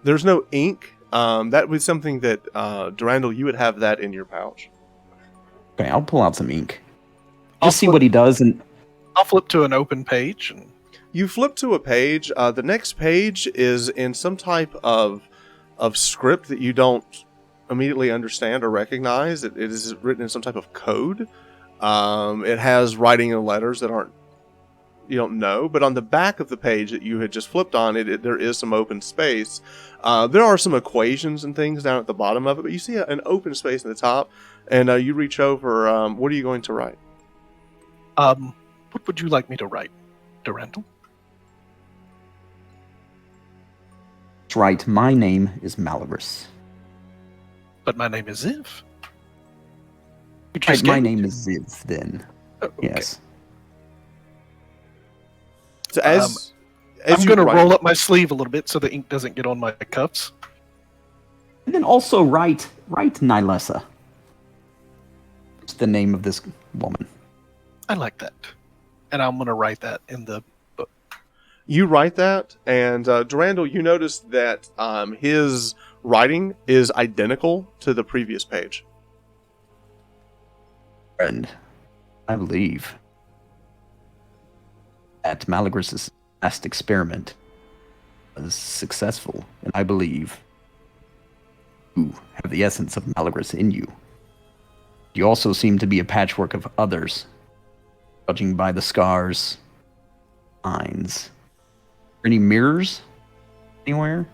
There's no ink. That was something that Darundal, you would have that in your pouch. Okay, I'll pull out some ink. Just see what he does, and I'll flip to an open page. And you flip to a page. The next page is in some type of script that you don't immediately understand or recognize. It is written in some type of code. It has writing and letters that you don't know, but on the back of the page that you had just flipped on, there is some open space. There are some equations and things down at the bottom of it, but you see an open space in the top, and you reach over. What are you going to write? What would you like me to write, Darundal? Right, my name is Malagris. But my name is Xiv. Right, my name is Xiv, then. Okay. Yes. So as I'm going to roll up my sleeve a little bit so the ink doesn't get on my cuffs. And then also write Nilessa. It's the name of this woman. I like that. And I'm going to write that in the book. You write that, and Darundal, you notice that his writing is identical to the previous page. Friend, I believe that Malagris's last experiment was successful, and I believe you have the essence of Malagris in you. You also seem to be a patchwork of others, judging by the scars, lines. Any mirrors anywhere?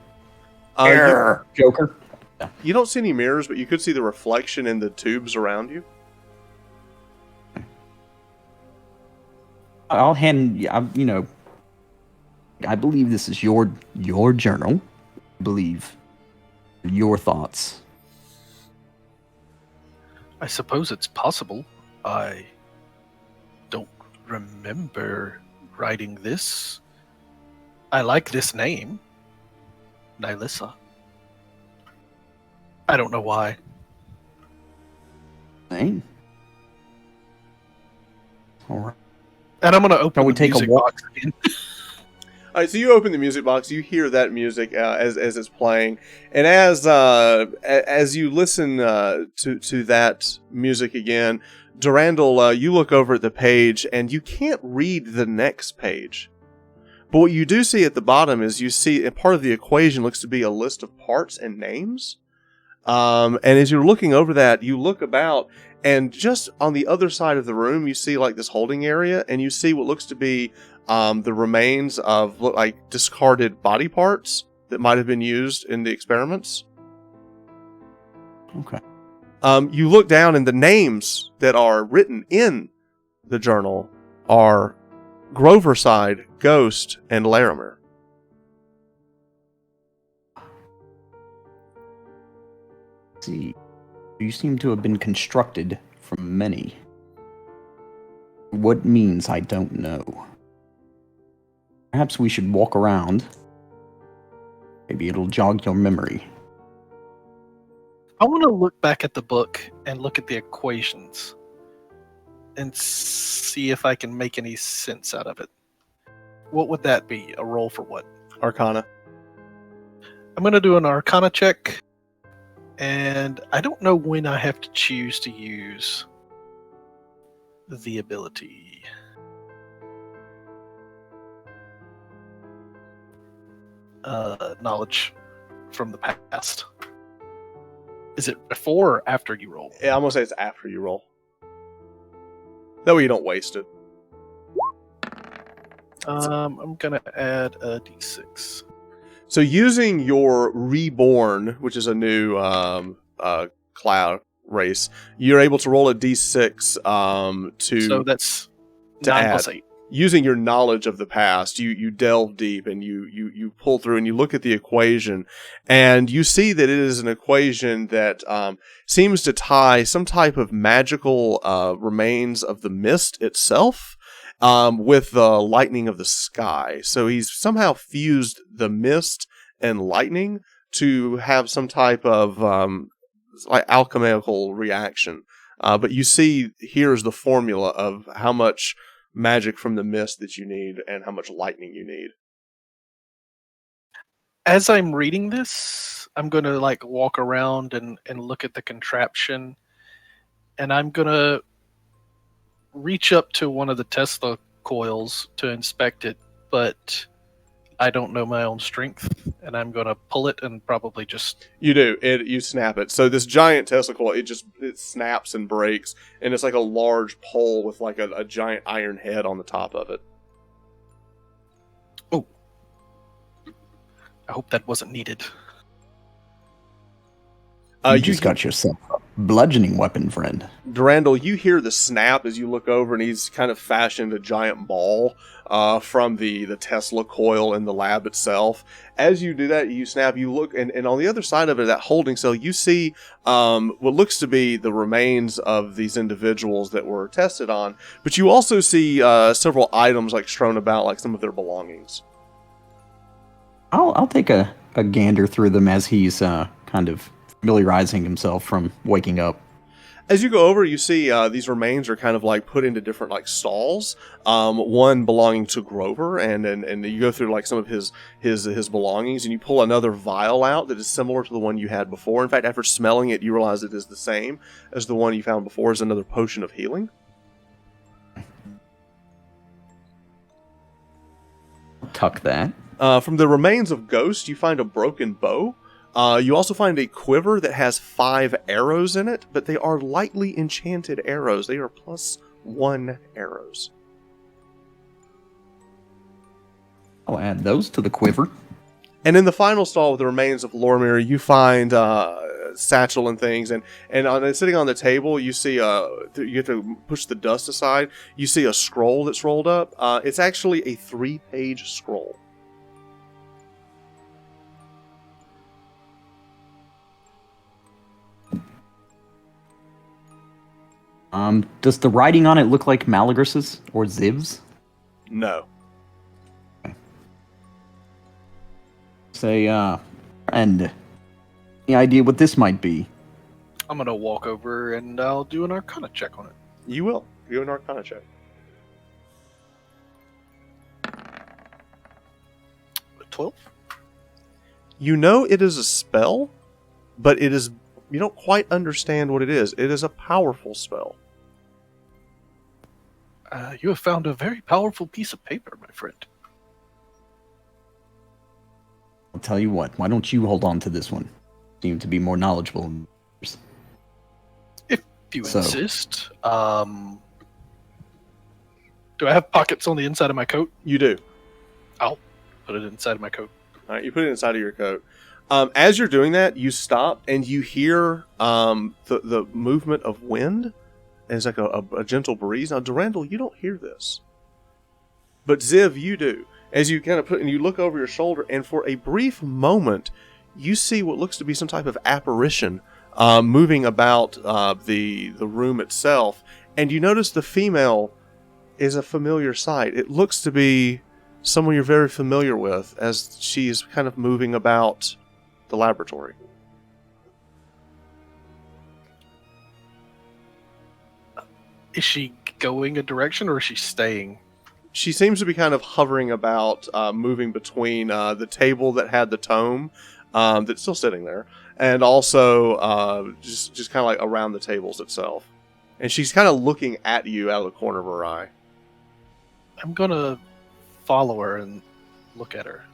Joker. Yeah. You don't see any mirrors, but you could see the reflection in the tubes around you. I'll hand you. I believe this is your journal. I believe your thoughts. I suppose it's possible. I don't remember writing this. I like this name, Nylissa. I don't know why. Name. All right. And I'm going to open we the take a music walk? box again. All right, so you open the music box, you hear that music as it's playing, and as you listen to that music again, Darundal, you look over at the page and you can't read the next page. But what you do see at the bottom is you see, and part of the equation looks to be a list of parts and names. And as you're looking over that, you look about, and just on the other side of the room, you see like this holding area, and you see what looks to be the remains of like discarded body parts that might have been used in the experiments. Okay. You look down, and the names that are written in the journal are Groverside, Ghost, and Larimer. See, you seem to have been constructed from many. What means I don't know. Perhaps we should walk around. Maybe it'll jog your memory. I want to look back at the book and look at the equations and see if I can make any sense out of it. What would that be? A roll for what? Arcana. I'm going to do an Arcana check, and I don't know when I have to choose to use the ability. Knowledge from the past. Is it before or after you roll? Yeah, I'm going to say it's after you roll. That way you don't waste it. I'm going to add a d6. So using your Reborn, which is a new cloud race, you're able to roll a d6 So that's to 9 add. plus 8. Using your knowledge of the past, you delve deep and you pull through and you look at the equation, and you see that it is an equation that seems to tie some type of magical remains of the mist itself with the lightning of the sky. So he's somehow fused the mist and lightning to have some type of like alchemical reaction. But you see, here's the formula of how much magic from the mist that you need and how much lightning you need. As I'm reading this, I'm going to like walk around and look at the contraption, and I'm going to reach up to one of the Tesla coils to inspect it, but I don't know my own strength, and I'm going to pull it and probably just... You do. You snap it. So this giant Tesla coil, it snaps and breaks, and it's like a large pole with like a giant iron head on the top of it. Oh. I hope that wasn't needed. You just got yourself a bludgeoning weapon, friend. Darundal, you hear the snap as you look over, and he's kind of fashioned a giant ball from the Tesla coil in the lab itself. As you do that, you snap, you look, and on the other side of it, that holding cell, you see what looks to be the remains of these individuals that were tested on, but you also see several items like strewn about, like some of their belongings. I'll take a gander through them as he's kind of familiarizing himself from waking up. As you go over, you see these remains are kind of like put into different like stalls. One belonging to Grover, and you go through like some of his belongings, and you pull another vial out that is similar to the one you had before. In fact, after smelling it, you realize it is the same as the one you found before. Is another potion of healing. Tuck that. From the remains of Ghost, you find a broken bow. You also find a quiver that has 5 arrows in it, but they are lightly enchanted arrows. They are +1 arrows. I'll add those to the quiver. And in the final stall with the remains of Lormir, you find satchel and things, and sitting on the table, you see you have to push the dust aside. You see a scroll that's rolled up. It's actually a 3-page scroll. Does the writing on it look like Malagris's or Xiv's? No. Say, and any idea what this might be? I'm gonna walk over and I'll do an Arcana check on it. You will. Do an Arcana check. 12? You know it is a spell, but it is... You don't quite understand what it is. It is a powerful spell. You have found a very powerful piece of paper, my friend. I'll tell you what, why don't you hold on to this one? Seem to be more knowledgeable. If you insist. Do I have pockets on the inside of my coat? You do. I'll put it inside of my coat. All right, you put it inside of your coat. As you're doing that, you stop and you hear the movement of wind. It's like a gentle breeze. Now, Darundal, you don't hear this. But Xiv, you do. As you kind of put, and you look over your shoulder, and for a brief moment, you see what looks to be some type of apparition moving about the room itself. And you notice the female is a familiar sight. It looks to be someone you're very familiar with as she's kind of moving about the laboratory. Is she going a direction or is she staying? She seems to be kind of hovering about, moving between the table that had the tome that's still sitting there, and also just kind of like around the tables itself. And she's kind of looking at you out of the corner of her eye. I'm gonna follow her and look at her.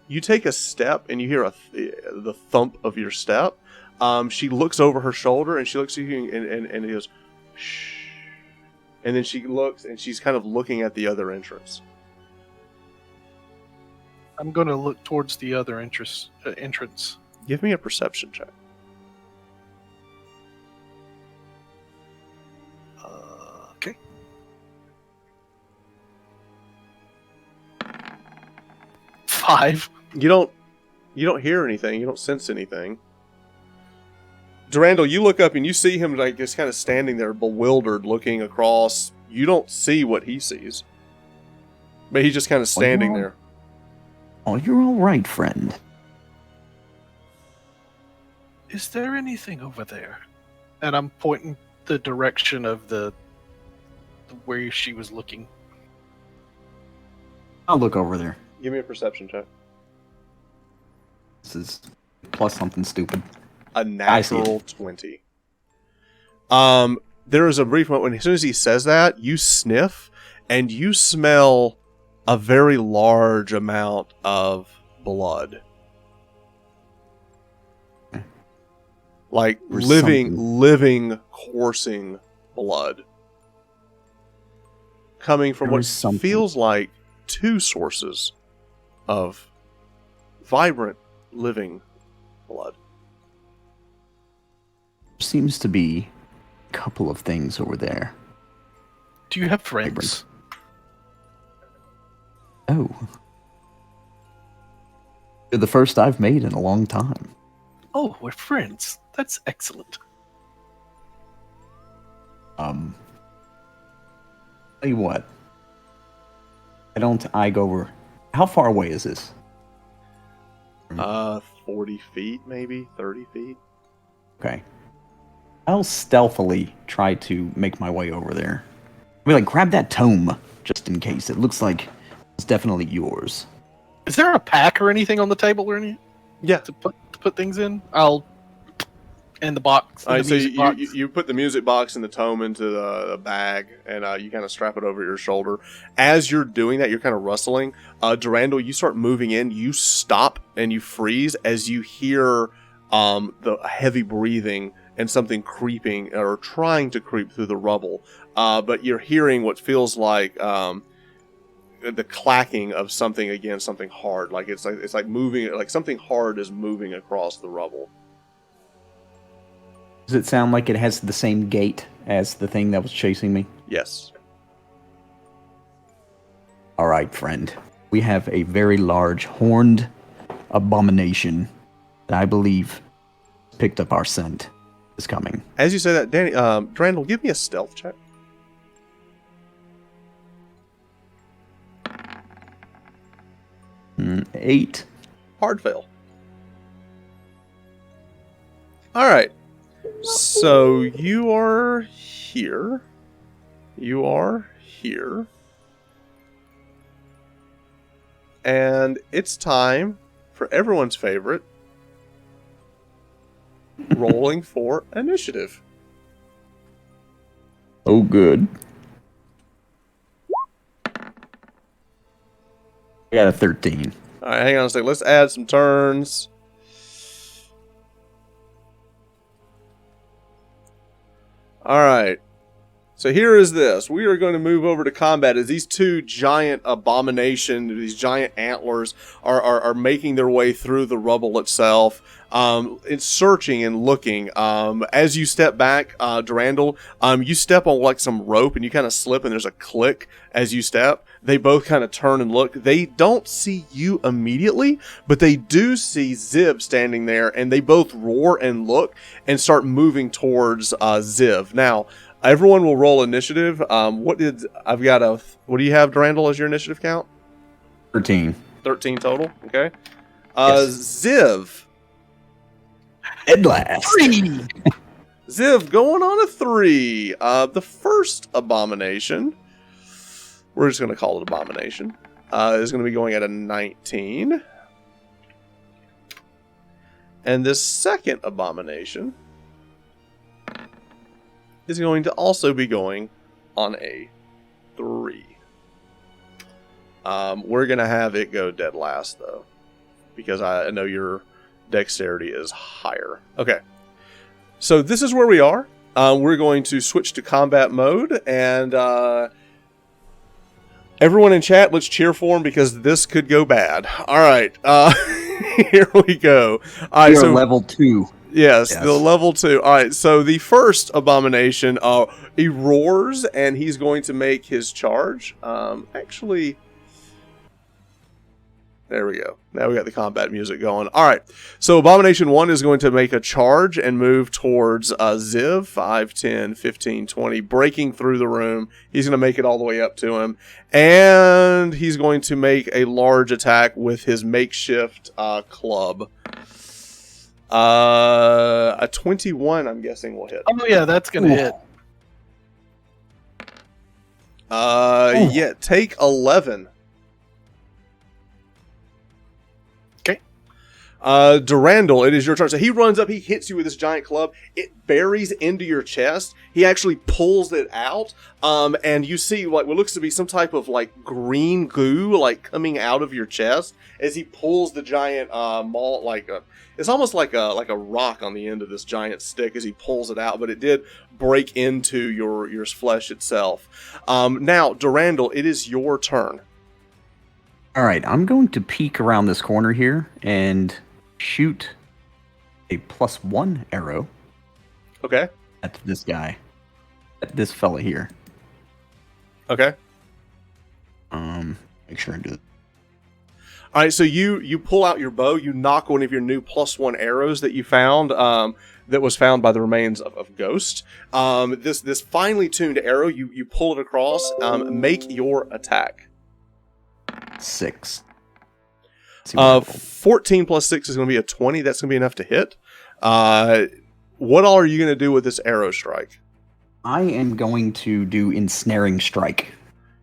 You take a step and you hear the thump of your step. She looks over her shoulder and she looks at you and he goes, shh. And then she looks and she's kind of looking at the other entrance. I'm gonna look towards the other entrance. Give me a perception check. Okay. Five. You don't hear anything. You don't sense anything. Darundal, you look up and you see him like just kind of standing there, bewildered, looking across. You don't see what he sees, but he's just kind of standing there. Oh, you're all right, friend. Is there anything over there? And I'm pointing the direction of the where she was looking. I'll look over there. Give me a perception check. This is plus something stupid. A natural 20. There is a brief moment when, as soon as he says that, you sniff and you smell a very large amount of blood. Like living, coursing blood. Coming from what feels like 2 sources of vibrant, living blood. Seems to be a couple of things over there. Do you have friends? Oh. You're the first I've made in a long time. Oh, we're friends. That's excellent. Tell you what. I go over. How far away is this? 40 feet, maybe 30 feet. Okay. I'll stealthily try to make my way over there. I mean, like, grab that tome, just in case. It looks like it's definitely yours. Is there a pack or anything on the table or anything? Yeah. To put things in? In the box. All right, so you put the music box and the tome into the bag, and you kind of strap it over your shoulder. As you're doing that, you're kind of rustling. Darundal, you start moving in. You stop and you freeze as you hear the heavy breathing and something creeping or trying to creep through the rubble. But you're hearing what feels like the clacking of something against something hard. It's like moving, like something hard is moving across the rubble. Does it sound like it has the same gait as the thing that was chasing me? Yes. All right, friend. We have a very large horned abomination that I believe picked up our scent is coming. As you say that, Danny, Darundal, give me a stealth check. Eight. Hard fail. All right. So you are here. You are here. And it's time for everyone's favorite. Rolling for initiative. Oh, good. I got a 13. All right, hang on a second. Let's add some turns. All right. So here is this. We are going to move over to combat as these two giant abominations, these giant antlers, are making their way through the rubble itself. It's searching and looking. As you step back, Darundal, you step on like some rope and you kind of slip and there's a click as you step. They both kind of turn and look. They don't see you immediately, but they do see Xiv standing there, and they both roar and look and start moving towards Xiv. Now, everyone will roll initiative. What do you have, Darundal, as your initiative count? 13. 13 total. Okay. Yes. Ziv. At last. Ziv going on a 3. The first abomination, we're just going to call it abomination, is going to be going at a 19. And this second abomination is going to also be going on a 3. We're going to have it go dead last, though, because I know your dexterity is higher. Okay. So this is where we are. We're going to switch to combat mode, and everyone in chat, let's cheer for him because this could go bad. All right. Here we go. All right, so level 2. Yes, the level 2. All right, so the first abomination, he roars, and he's going to make his charge. Actually, there we go. Now we got the combat music going. All right, so abomination 1 is going to make a charge and move towards Xiv, 5, 10, 15, 20, breaking through the room. He's going to make it all the way up to him, and he's going to make a large attack with his makeshift club. A 21, I'm guessing, will hit. Oh yeah, that's gonna hit. Yeah, take 11. Okay. Darundal, it is your turn. So he runs up, he hits you with this giant club. It buries into your chest. He actually pulls it out, and you see like what looks to be some type of like green goo like coming out of your chest as he pulls the giant maul it's almost like a rock on the end of this giant stick as he pulls it out, but it did break into your flesh itself. Now, Darundal, it is your turn. All right, I'm going to peek around this corner here and shoot a +1 arrow. Okay. At this guy. At this fella here. Okay. Make sure I do it. All right, so you pull out your bow, you knock one of your new +1 arrows that you found, that was found by the remains of Ghost. This finely tuned arrow, you pull it across. Make your attack. 6. 14 plus 6 is going to be a 20. That's going to be enough to hit. What all are you going to do with this arrow strike? I am going to do ensnaring strike.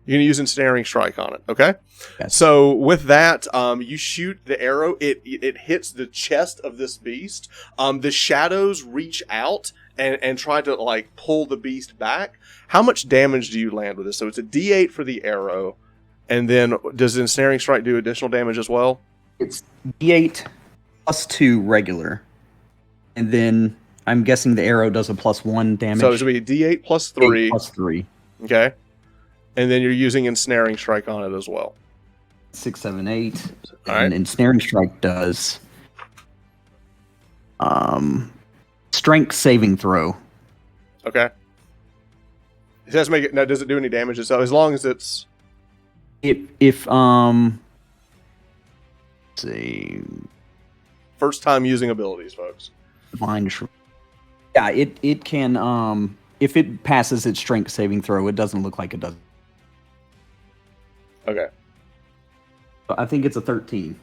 You're going to use ensnaring strike on it, okay? Yes. So with that, you shoot the arrow. It hits the chest of this beast. The shadows reach out and try to like pull the beast back. How much damage do you land with this? So it's a D8 for the arrow, and then does the ensnaring strike do additional damage as well? It's D8 plus 2 regular, and then I'm guessing the arrow does a +1 damage. So it's going to be D8 plus 3. 8 plus 3. Okay. And then you're using ensnaring strike on it as well. 6, 7, 8. All And right. ensnaring strike does strength saving throw. Okay. It has to make it. Now, does it do any damage? So as long as it's If let's see, first time using abilities, folks. mind. Yeah, it can. If it passes its strength saving throw, it doesn't look like it does. Okay. I think it's a 13.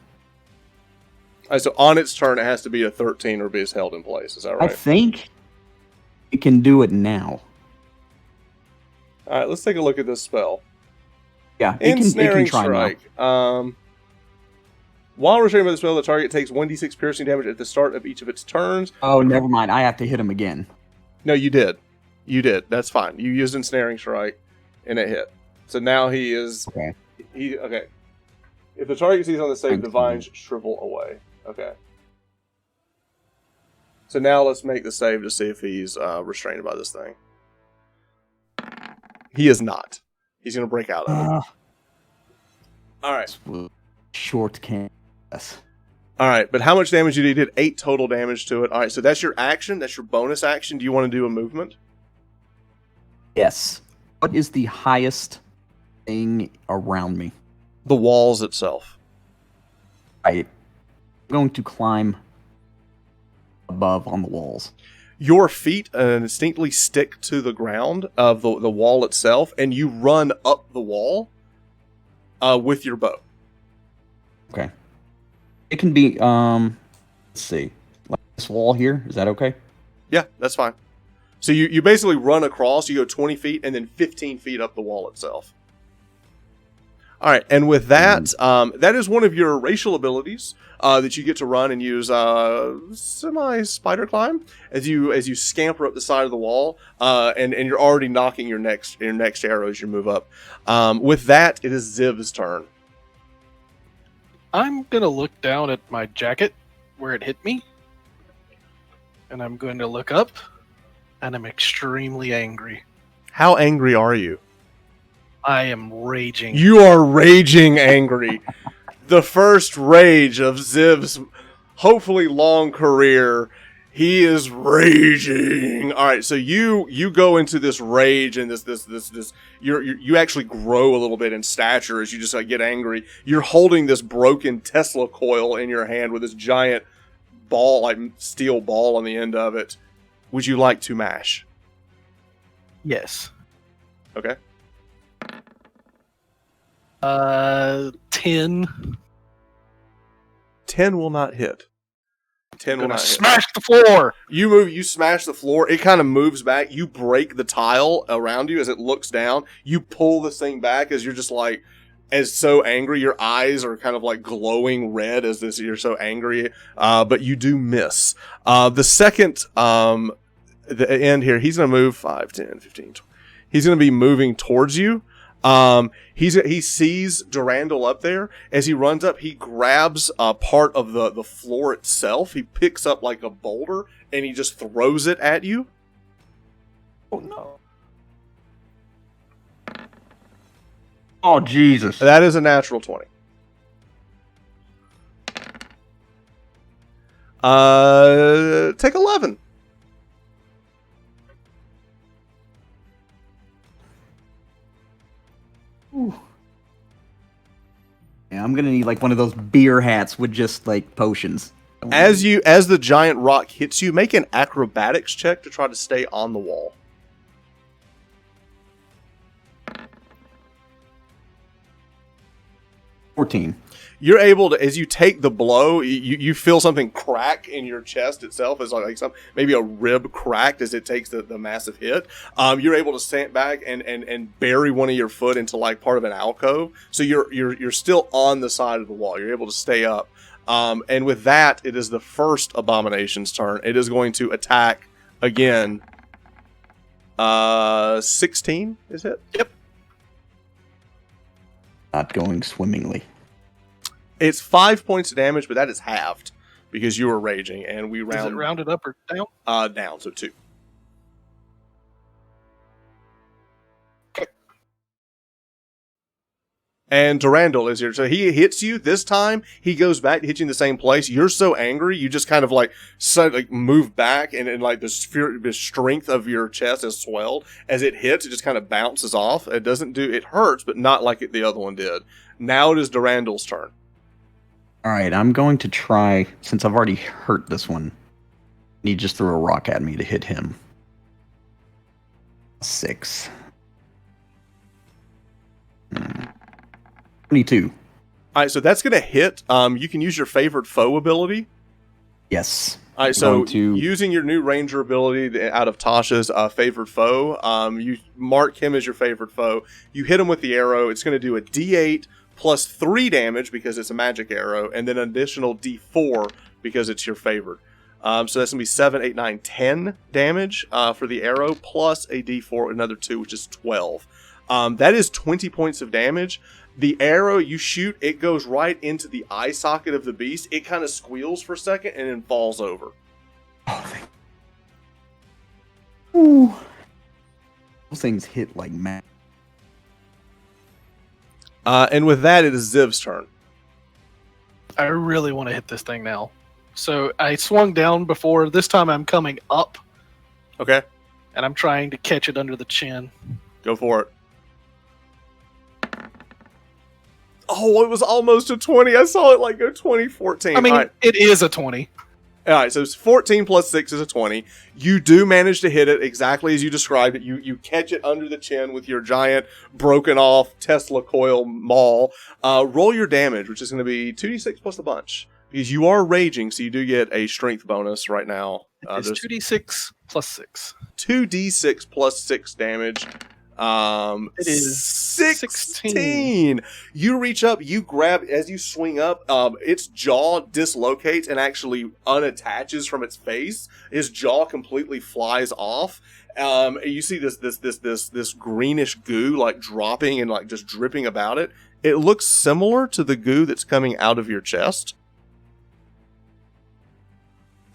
All right, so on its turn, it has to be a 13 or be held in place. Is that I right? think it can do it now. All right, let's take a look at this spell. Yeah, it can Ensnaring try strike. now. While restraining by the spell, the target takes 1d6 piercing damage at the start of each of its turns. Oh, never mind. I have to hit him again. No, you did. You did. That's fine. You used ensnaring strike, and it hit. So now he is. Okay. Okay. If the target sees on the save, the 19. vines shrivel away. Okay. So now let's make the save to see if he's restrained by this thing. He is not. He's going to break out of it. All right. Short can. Yes. All right. But how much damage did he did? 8 total damage to it. All right. So that's your action. That's your bonus action. Do you want to do a movement? Yes. What is the highest thing around me? The walls itself. I'm going to climb above on the walls. Your feet instinctively stick to the ground of the wall itself, and you run up the wall with your bow. Okay. It can be, let's see. Like this wall here. Is that okay? Yeah, that's fine. So you basically run across, you go 20 feet, and then 15 feet up the wall itself. All right, and with that, that is one of your racial abilities that you get to run and use semi-spider climb as you scamper up the side of the wall, and you're already knocking your next arrow as you move up. With that, it is Xiv's turn. I'm going to look down at my jacket where it hit me, and I'm going to look up, and I'm extremely angry. How angry are you? I am raging. You are raging angry. The first rage of Xiv's hopefully long career. He is raging. All right, so you go into this rage and this you actually grow a little bit in stature as you just get angry. You're holding this broken Tesla coil in your hand with this giant ball, like steel ball on the end of it. Would you like to mash? Yes. Okay. 10. 10 will not hit. 10 will not hit. Smash the floor! You smash the floor. It kind of moves back. You break the tile around you as it looks down. You pull this thing back as you're just like, as so angry. Your eyes are kind of like glowing red as this. You're so angry, but you do miss. The second, the end here, he's going to move 5, 10, 15, 20. He's going to be moving towards you. He sees Darundal up there. As he runs up, he grabs part of the floor itself. He picks up like a boulder and he just throws it at you. Oh no. Oh Jesus. That is a natural 20. Take 11. Ooh. Yeah, I'm gonna need like one of those beer hats with just like potions. As the giant rock hits you, make an acrobatics check to try to stay on the wall. 14. You're able to, as you take the blow, you feel something crack in your chest itself, as like some maybe a rib cracked as it takes the massive hit. You're able to stand back and bury one of your foot into like part of an alcove, so you're still on the side of the wall. You're able to stay up, and with that, it is the first abomination's turn. It is going to attack again. 16 is it? Yep. Not going swimmingly. It's 5 points of damage, but that is halved because you were raging, and we Is it rounded up or down? Down, so 2. Okay. And Darundal is here. So he hits you this time. He goes back to hit you in the same place. You're so angry, you just kind of like move back, and like the strength of your chest is swelled. As it hits, it just kind of bounces off. It doesn't do, it hurts, but not like the other one did. Now it is Durandal's turn. All right, I'm going to try, since I've already hurt this one, he just threw a rock at me to hit him. 6. 22. All right, so that's going to hit. You can use your favored foe ability. Yes. All right, so using your new ranger ability out of Tasha's favored foe, you mark him as your favored foe. You hit him with the arrow. It's going to do a D8 plus 3 damage because it's a magic arrow, and then an additional D4 because it's your favored. So that's going to be 7, 8, 9, 10 damage for the arrow, plus a D4, another 2, which is 12. That is 20 points of damage. The arrow you shoot, it goes right into the eye socket of the beast. It kind of squeals for a second and then falls over. Oh, ooh. Those things hit like mad. And with that, it is Xiv's turn. I really want to hit this thing now. So I swung down before. This time I'm coming up. Okay. And I'm trying to catch it under the chin. Go for it. Oh, it was almost a 20. I saw it like go 20, 14. I mean, right. It is a 20. All right, so it's 14 plus 6 is a 20. You do manage to hit it exactly as you described it. You catch it under the chin with your giant broken off Tesla coil maul. Roll your damage, which is going to be 2d6 plus a bunch. Because you are raging, so you do get a strength bonus right now. It's 2d6 plus 6. 2d6 plus 6 damage. It is 16. You reach up, you grab, as you swing up, its jaw dislocates and actually unattaches from its face. His jaw completely flies off. You see this greenish goo like dropping and like just dripping about it. It looks similar to the goo that's coming out of your chest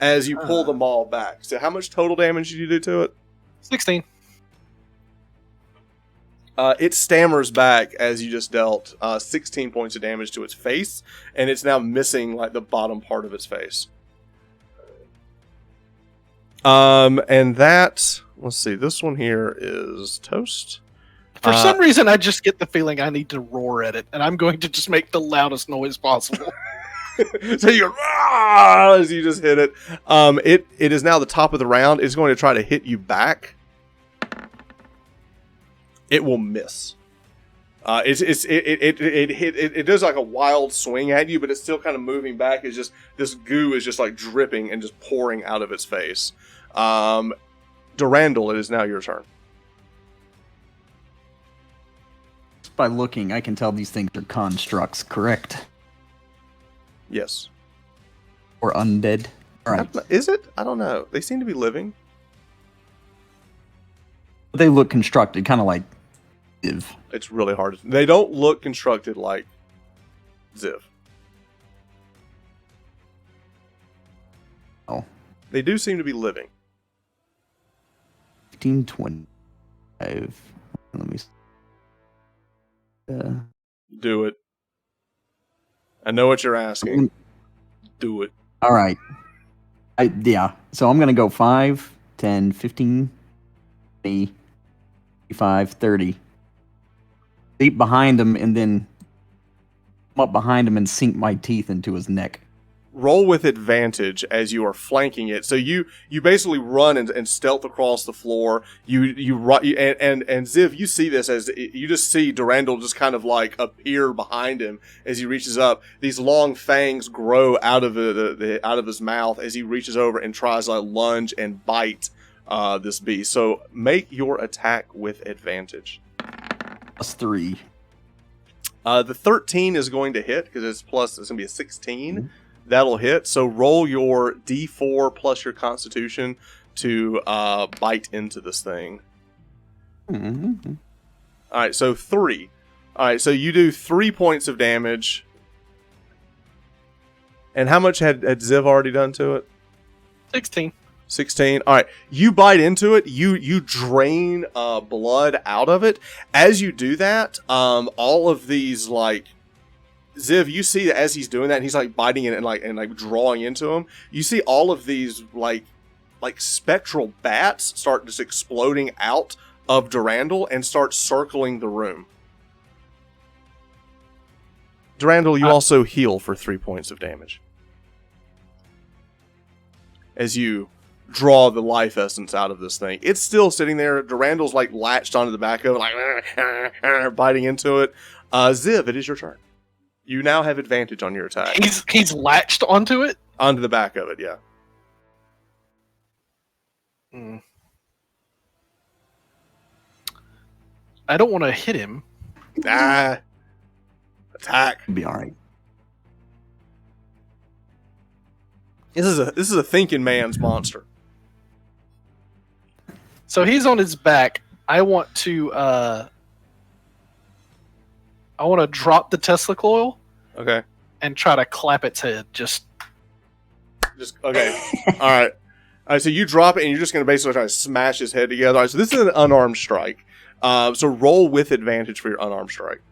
as you pull the maul back. So how much total damage did you do to it? 16. It stammers back as you just dealt 16 points of damage to its face, and it's now missing like the bottom part of its face. And that, let's see, this one here is toast. For some reason, I just get the feeling I need to roar at it, and I'm going to just make the loudest noise possible. So you're as you just hit it. It is now the top of the round. It's going to try to hit you back. It will miss. It does like a wild swing at you, but it's still kind of moving back. It's just this goo is just like dripping and just pouring out of its face. Darundal, it is now your turn. Just by looking, I can tell these things are constructs, correct? Yes. Or undead. All right. Is it? I don't know. They seem to be living. They look constructed, kind of like Xiv. It's really hard. They don't look constructed like Xiv. Oh. They do seem to be living. 15, 25. Let me see. Do it. I know what you're asking. Do it. All right. Yeah. So I'm going to go 5, 10, 15, 20, 25, 30. Leap behind him and then come up behind him and sink my teeth into his neck. roll with advantage as you are flanking it. So you basically run and stealth across the floor. And Xiv, you see this as you just see Darundal just kind of like appear behind him as he reaches up. These long fangs grow out of out of his mouth as he reaches over and tries to lunge and bite this beast. So make your attack with advantage. +3. The 13 is going to hit because it's going to be a 16. Mm-hmm. That'll hit. So roll your D4 plus your Constitution to bite into this thing. Mm-hmm. All right, so 3. All right, so you do 3 points of damage. And how much had Xiv already done to it? 16. 16. All right, you bite into it. You drain blood out of it. As you do that, all of these like Xiv, you see that as he's doing that, and he's like biting it and like drawing into him. You see all of these like spectral bats start just exploding out of Darundal and start circling the room. Darundal, you also heal for 3 points of damage as you draw the life essence out of this thing. It's still sitting there. Durandal's like latched onto the back of it, like biting into it. Xiv, it is your turn. You now have advantage on your attack. He's latched onto it? Onto the back of it, yeah. I don't want to hit him. Attack. It'll be alright. This is a thinking man's monster. So he's on his back. I want to drop the Tesla coil. Okay. And try to clap its head. Just okay. All right. So you drop it, and you're just going to basically try to smash his head together. All right, so this is an unarmed strike. So roll with advantage for your unarmed strike.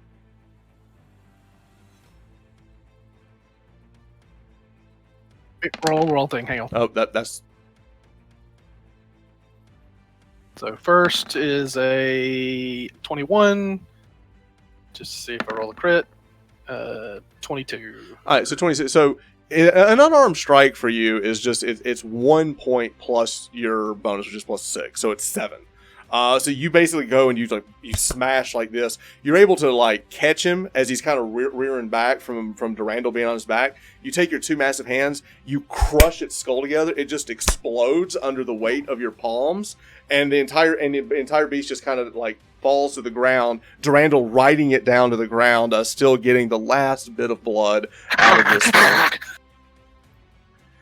Roll thing. Hang on. Oh, that's. So first is a 21. Just to see if I roll a crit. 22. All right, so 26. So an unarmed strike for you is just it's 1 point plus your bonus, which is +6, so it's 7. So you basically go and you smash like this. You're able to like catch him as he's kind of rearing back from Darundal being on his back. You take your 2 massive hands, you crush its skull together. It just explodes under the weight of your palms, and the entire beast just kind of like falls to the ground. Darundal riding it down to the ground, still getting the last bit of blood out of this thing.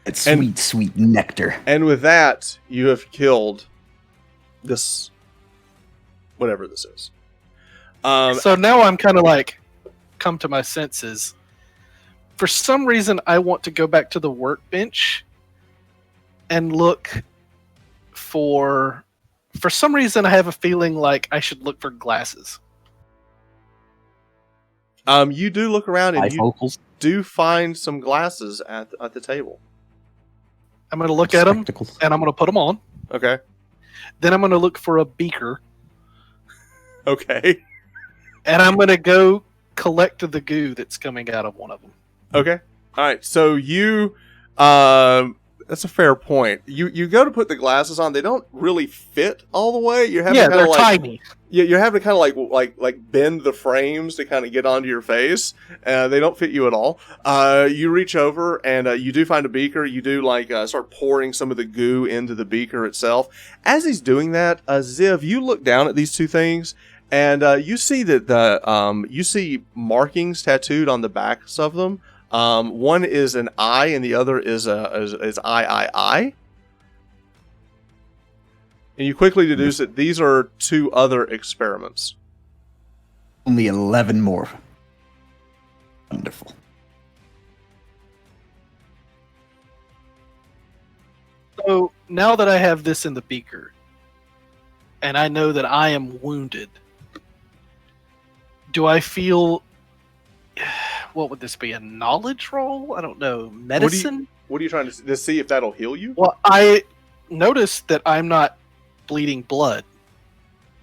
It's sweet nectar. And with that, you have killed this, whatever this is. So now I'm kind of like come to my senses. For some reason, I want to go back to the workbench and look for. For some reason, I have a feeling like I should look for glasses. You do look around and you do find some glasses at the table. I'm going to look at them and I'm going to put them on. Okay. Then I'm going to look for a beaker. Okay. And I'm going to go collect the goo that's coming out of one of them. Okay. All right. So you, that's a fair point. You go to put the glasses on; they don't really fit all the way. You're having they're tiny. You're having to kind of like bend the frames to kind of get onto your face. They don't fit you at all. You reach over and you do find a beaker. You do start pouring some of the goo into the beaker itself. As he's doing that, Xiv, you look down at these two things and you see that you see markings tattooed on the backs of them. One is an I and the other is I. And you quickly deduce that these are 2 other experiments. Only 11 more. Wonderful. So now that I have this in the beaker, and I know that I am wounded, do I feel... What would this be? A knowledge roll? I don't know. Medicine? What are you trying to see if that'll heal you? Well, I noticed that I'm not bleeding blood.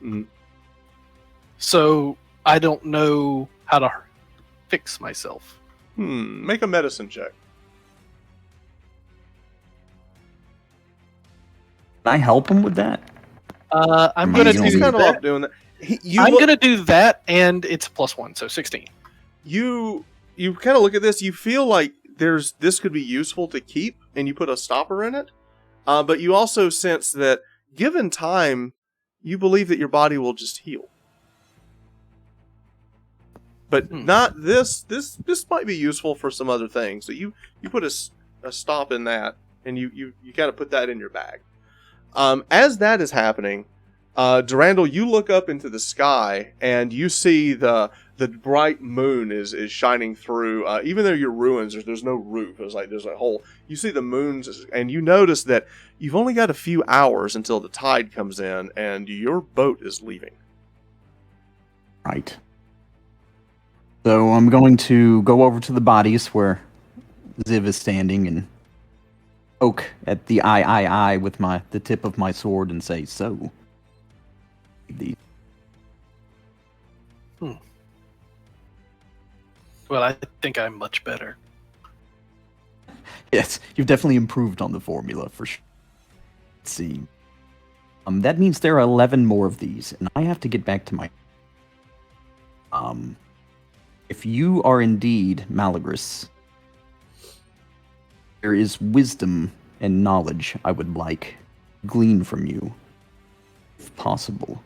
Mm-hmm. So I don't know how to fix myself. Make a medicine check. I help him with that? I'm going to you do don't He's need kind of that. off doing that. I'm going to do that, and it's +1, so 16. You kind of look at this. You feel like this could be useful to keep, and you put a stopper in it. But you also sense that, given time, you believe that your body will just heal. But not this. This might be useful for some other things. So you put a stop in that, and you kind of put that in your bag. As that is happening, Darundal, you look up into the sky and you see the bright moon is shining through. Even though your ruins, there's no roof. There's a hole. You see the moons, and you notice that you've only got a few hours until the tide comes in, and your boat is leaving. Right. So I'm going to go over to the bodies where Xiv is standing and poke at the eye with the tip of my sword and say, "So, these." Well, I think I'm much better. Yes, you've definitely improved on the formula for sure. Let's see. That means there are 11 more of these, and I have to get back to my. If you are indeed Malagris, there is wisdom and knowledge I would like glean from you, if possible.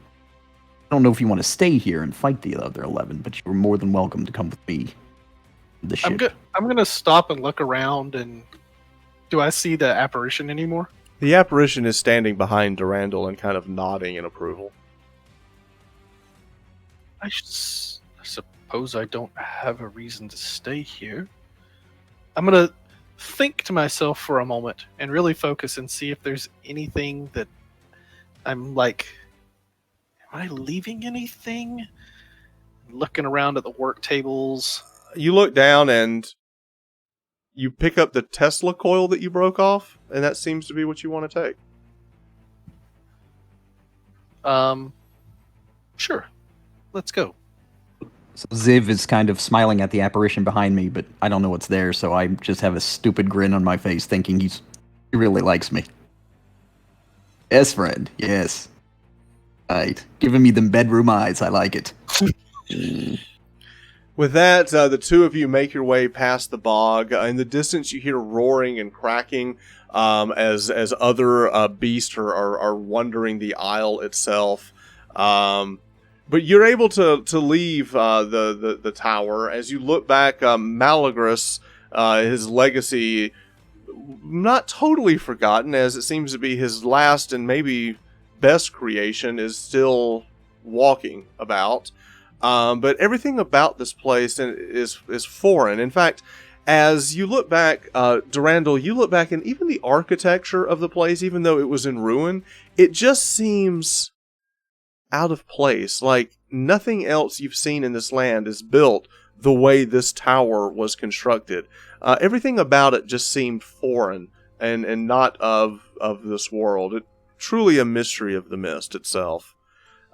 I don't know if you want to stay here and fight the other 11, but you're more than welcome to come with me. The ship. I'm gonna stop and look around, and do I see the apparition anymore? The apparition is standing behind Darundal and kind of nodding in approval. I suppose I don't have a reason to stay here. I'm gonna think to myself for a moment and really focus and see if there's anything that I'm like, am I leaving anything? Looking around at the work tables. You look down and you pick up the Tesla coil that you broke off, and that seems to be what you want to take. Sure. Let's go. So Xiv is kind of smiling at the apparition behind me, but I don't know what's there, so I just have a stupid grin on my face, thinking he really likes me. Yes, friend. Yes. Right. Giving me them bedroom eyes. I like it. With that, the two of you make your way past the bog. In the distance, you hear roaring and cracking as other beasts are wandering the isle itself. But you're able to leave the tower. As you look back, Malagris, his legacy, not totally forgotten, as it seems to be his last and maybe best creation, is still walking about. But everything about this place is foreign. In fact, as you look back, Darundal, you look back, and even the architecture of the place, even though it was in ruin, it just seems out of place. Like nothing else you've seen in this land is built the way this tower was constructed. Everything about it just seemed foreign and not of this world. It truly a mystery of the mist itself.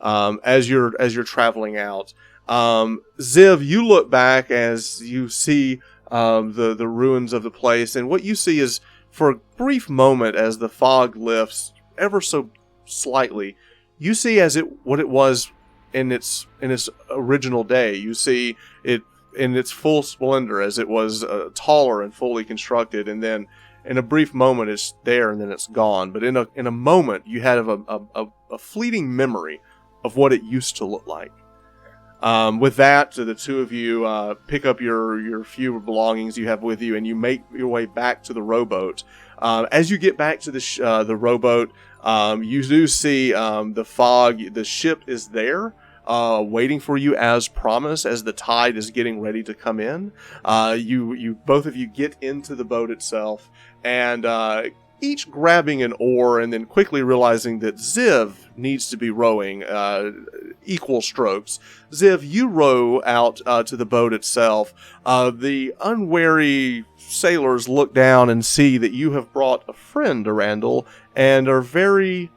As you're traveling out, Xiv, you look back as you see the ruins of the place, and what you see is, for a brief moment, as the fog lifts ever so slightly, you see what it was in its original day. You see it in its full splendor, as it was taller and fully constructed, and then in a brief moment it's there and then it's gone. But in a moment you have a fleeting memory of what it used to look like. With that, the two of you pick up your few belongings you have with you, and you make your way back to the rowboat. As you get back to the rowboat, you do see the fog. The ship is there, waiting for you as promised, as the tide is getting ready to come in. You both of you get into the boat itself, and each grabbing an oar, and then quickly realizing that Xiv needs to be rowing equal strokes. Xiv, you row out to the boat itself. The unwary sailors look down and see that you have brought a friend, Darundal, and are very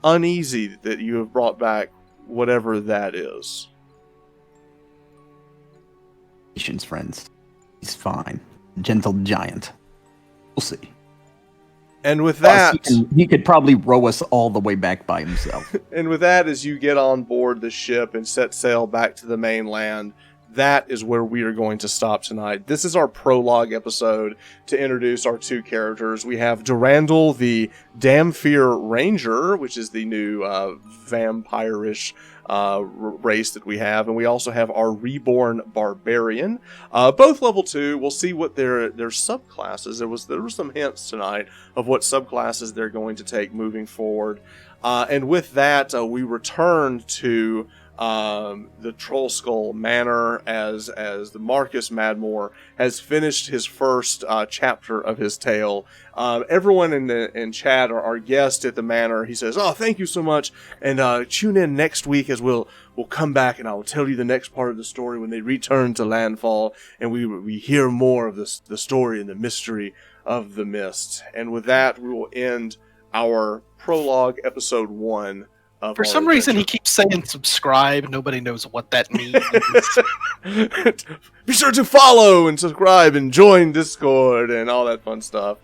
uneasy that you have brought back whatever that is. Patience, friends. He's fine. Gentle giant. We'll see. And with that, he could probably row us all the way back by himself. And with that, as you get on board the ship and set sail back to the mainland, that is where we are going to stop tonight. This is our prologue episode to introduce our two characters. We have Darundal, the Damfear Ranger, which is the new vampire-ish race that we have, and we also have our Reborn Barbarian, both level 2. We'll see what their subclasses. There were some hints tonight of what subclasses they're going to take moving forward. And with that, we return to the Troll Skull Manor as the Marcus Madmore has finished his first chapter of his tale. Everyone in chat, our guest at the manor, he says, "Oh, thank you so much, and tune in next week as we'll come back and I will tell you the next part of the story when they return to Landfall and we hear more of the story and the mystery of the mist." And with that, we will end our prologue episode 1. For some reason, he keeps saying subscribe. Nobody knows what that means. Be sure to follow and subscribe and join Discord and all that fun stuff.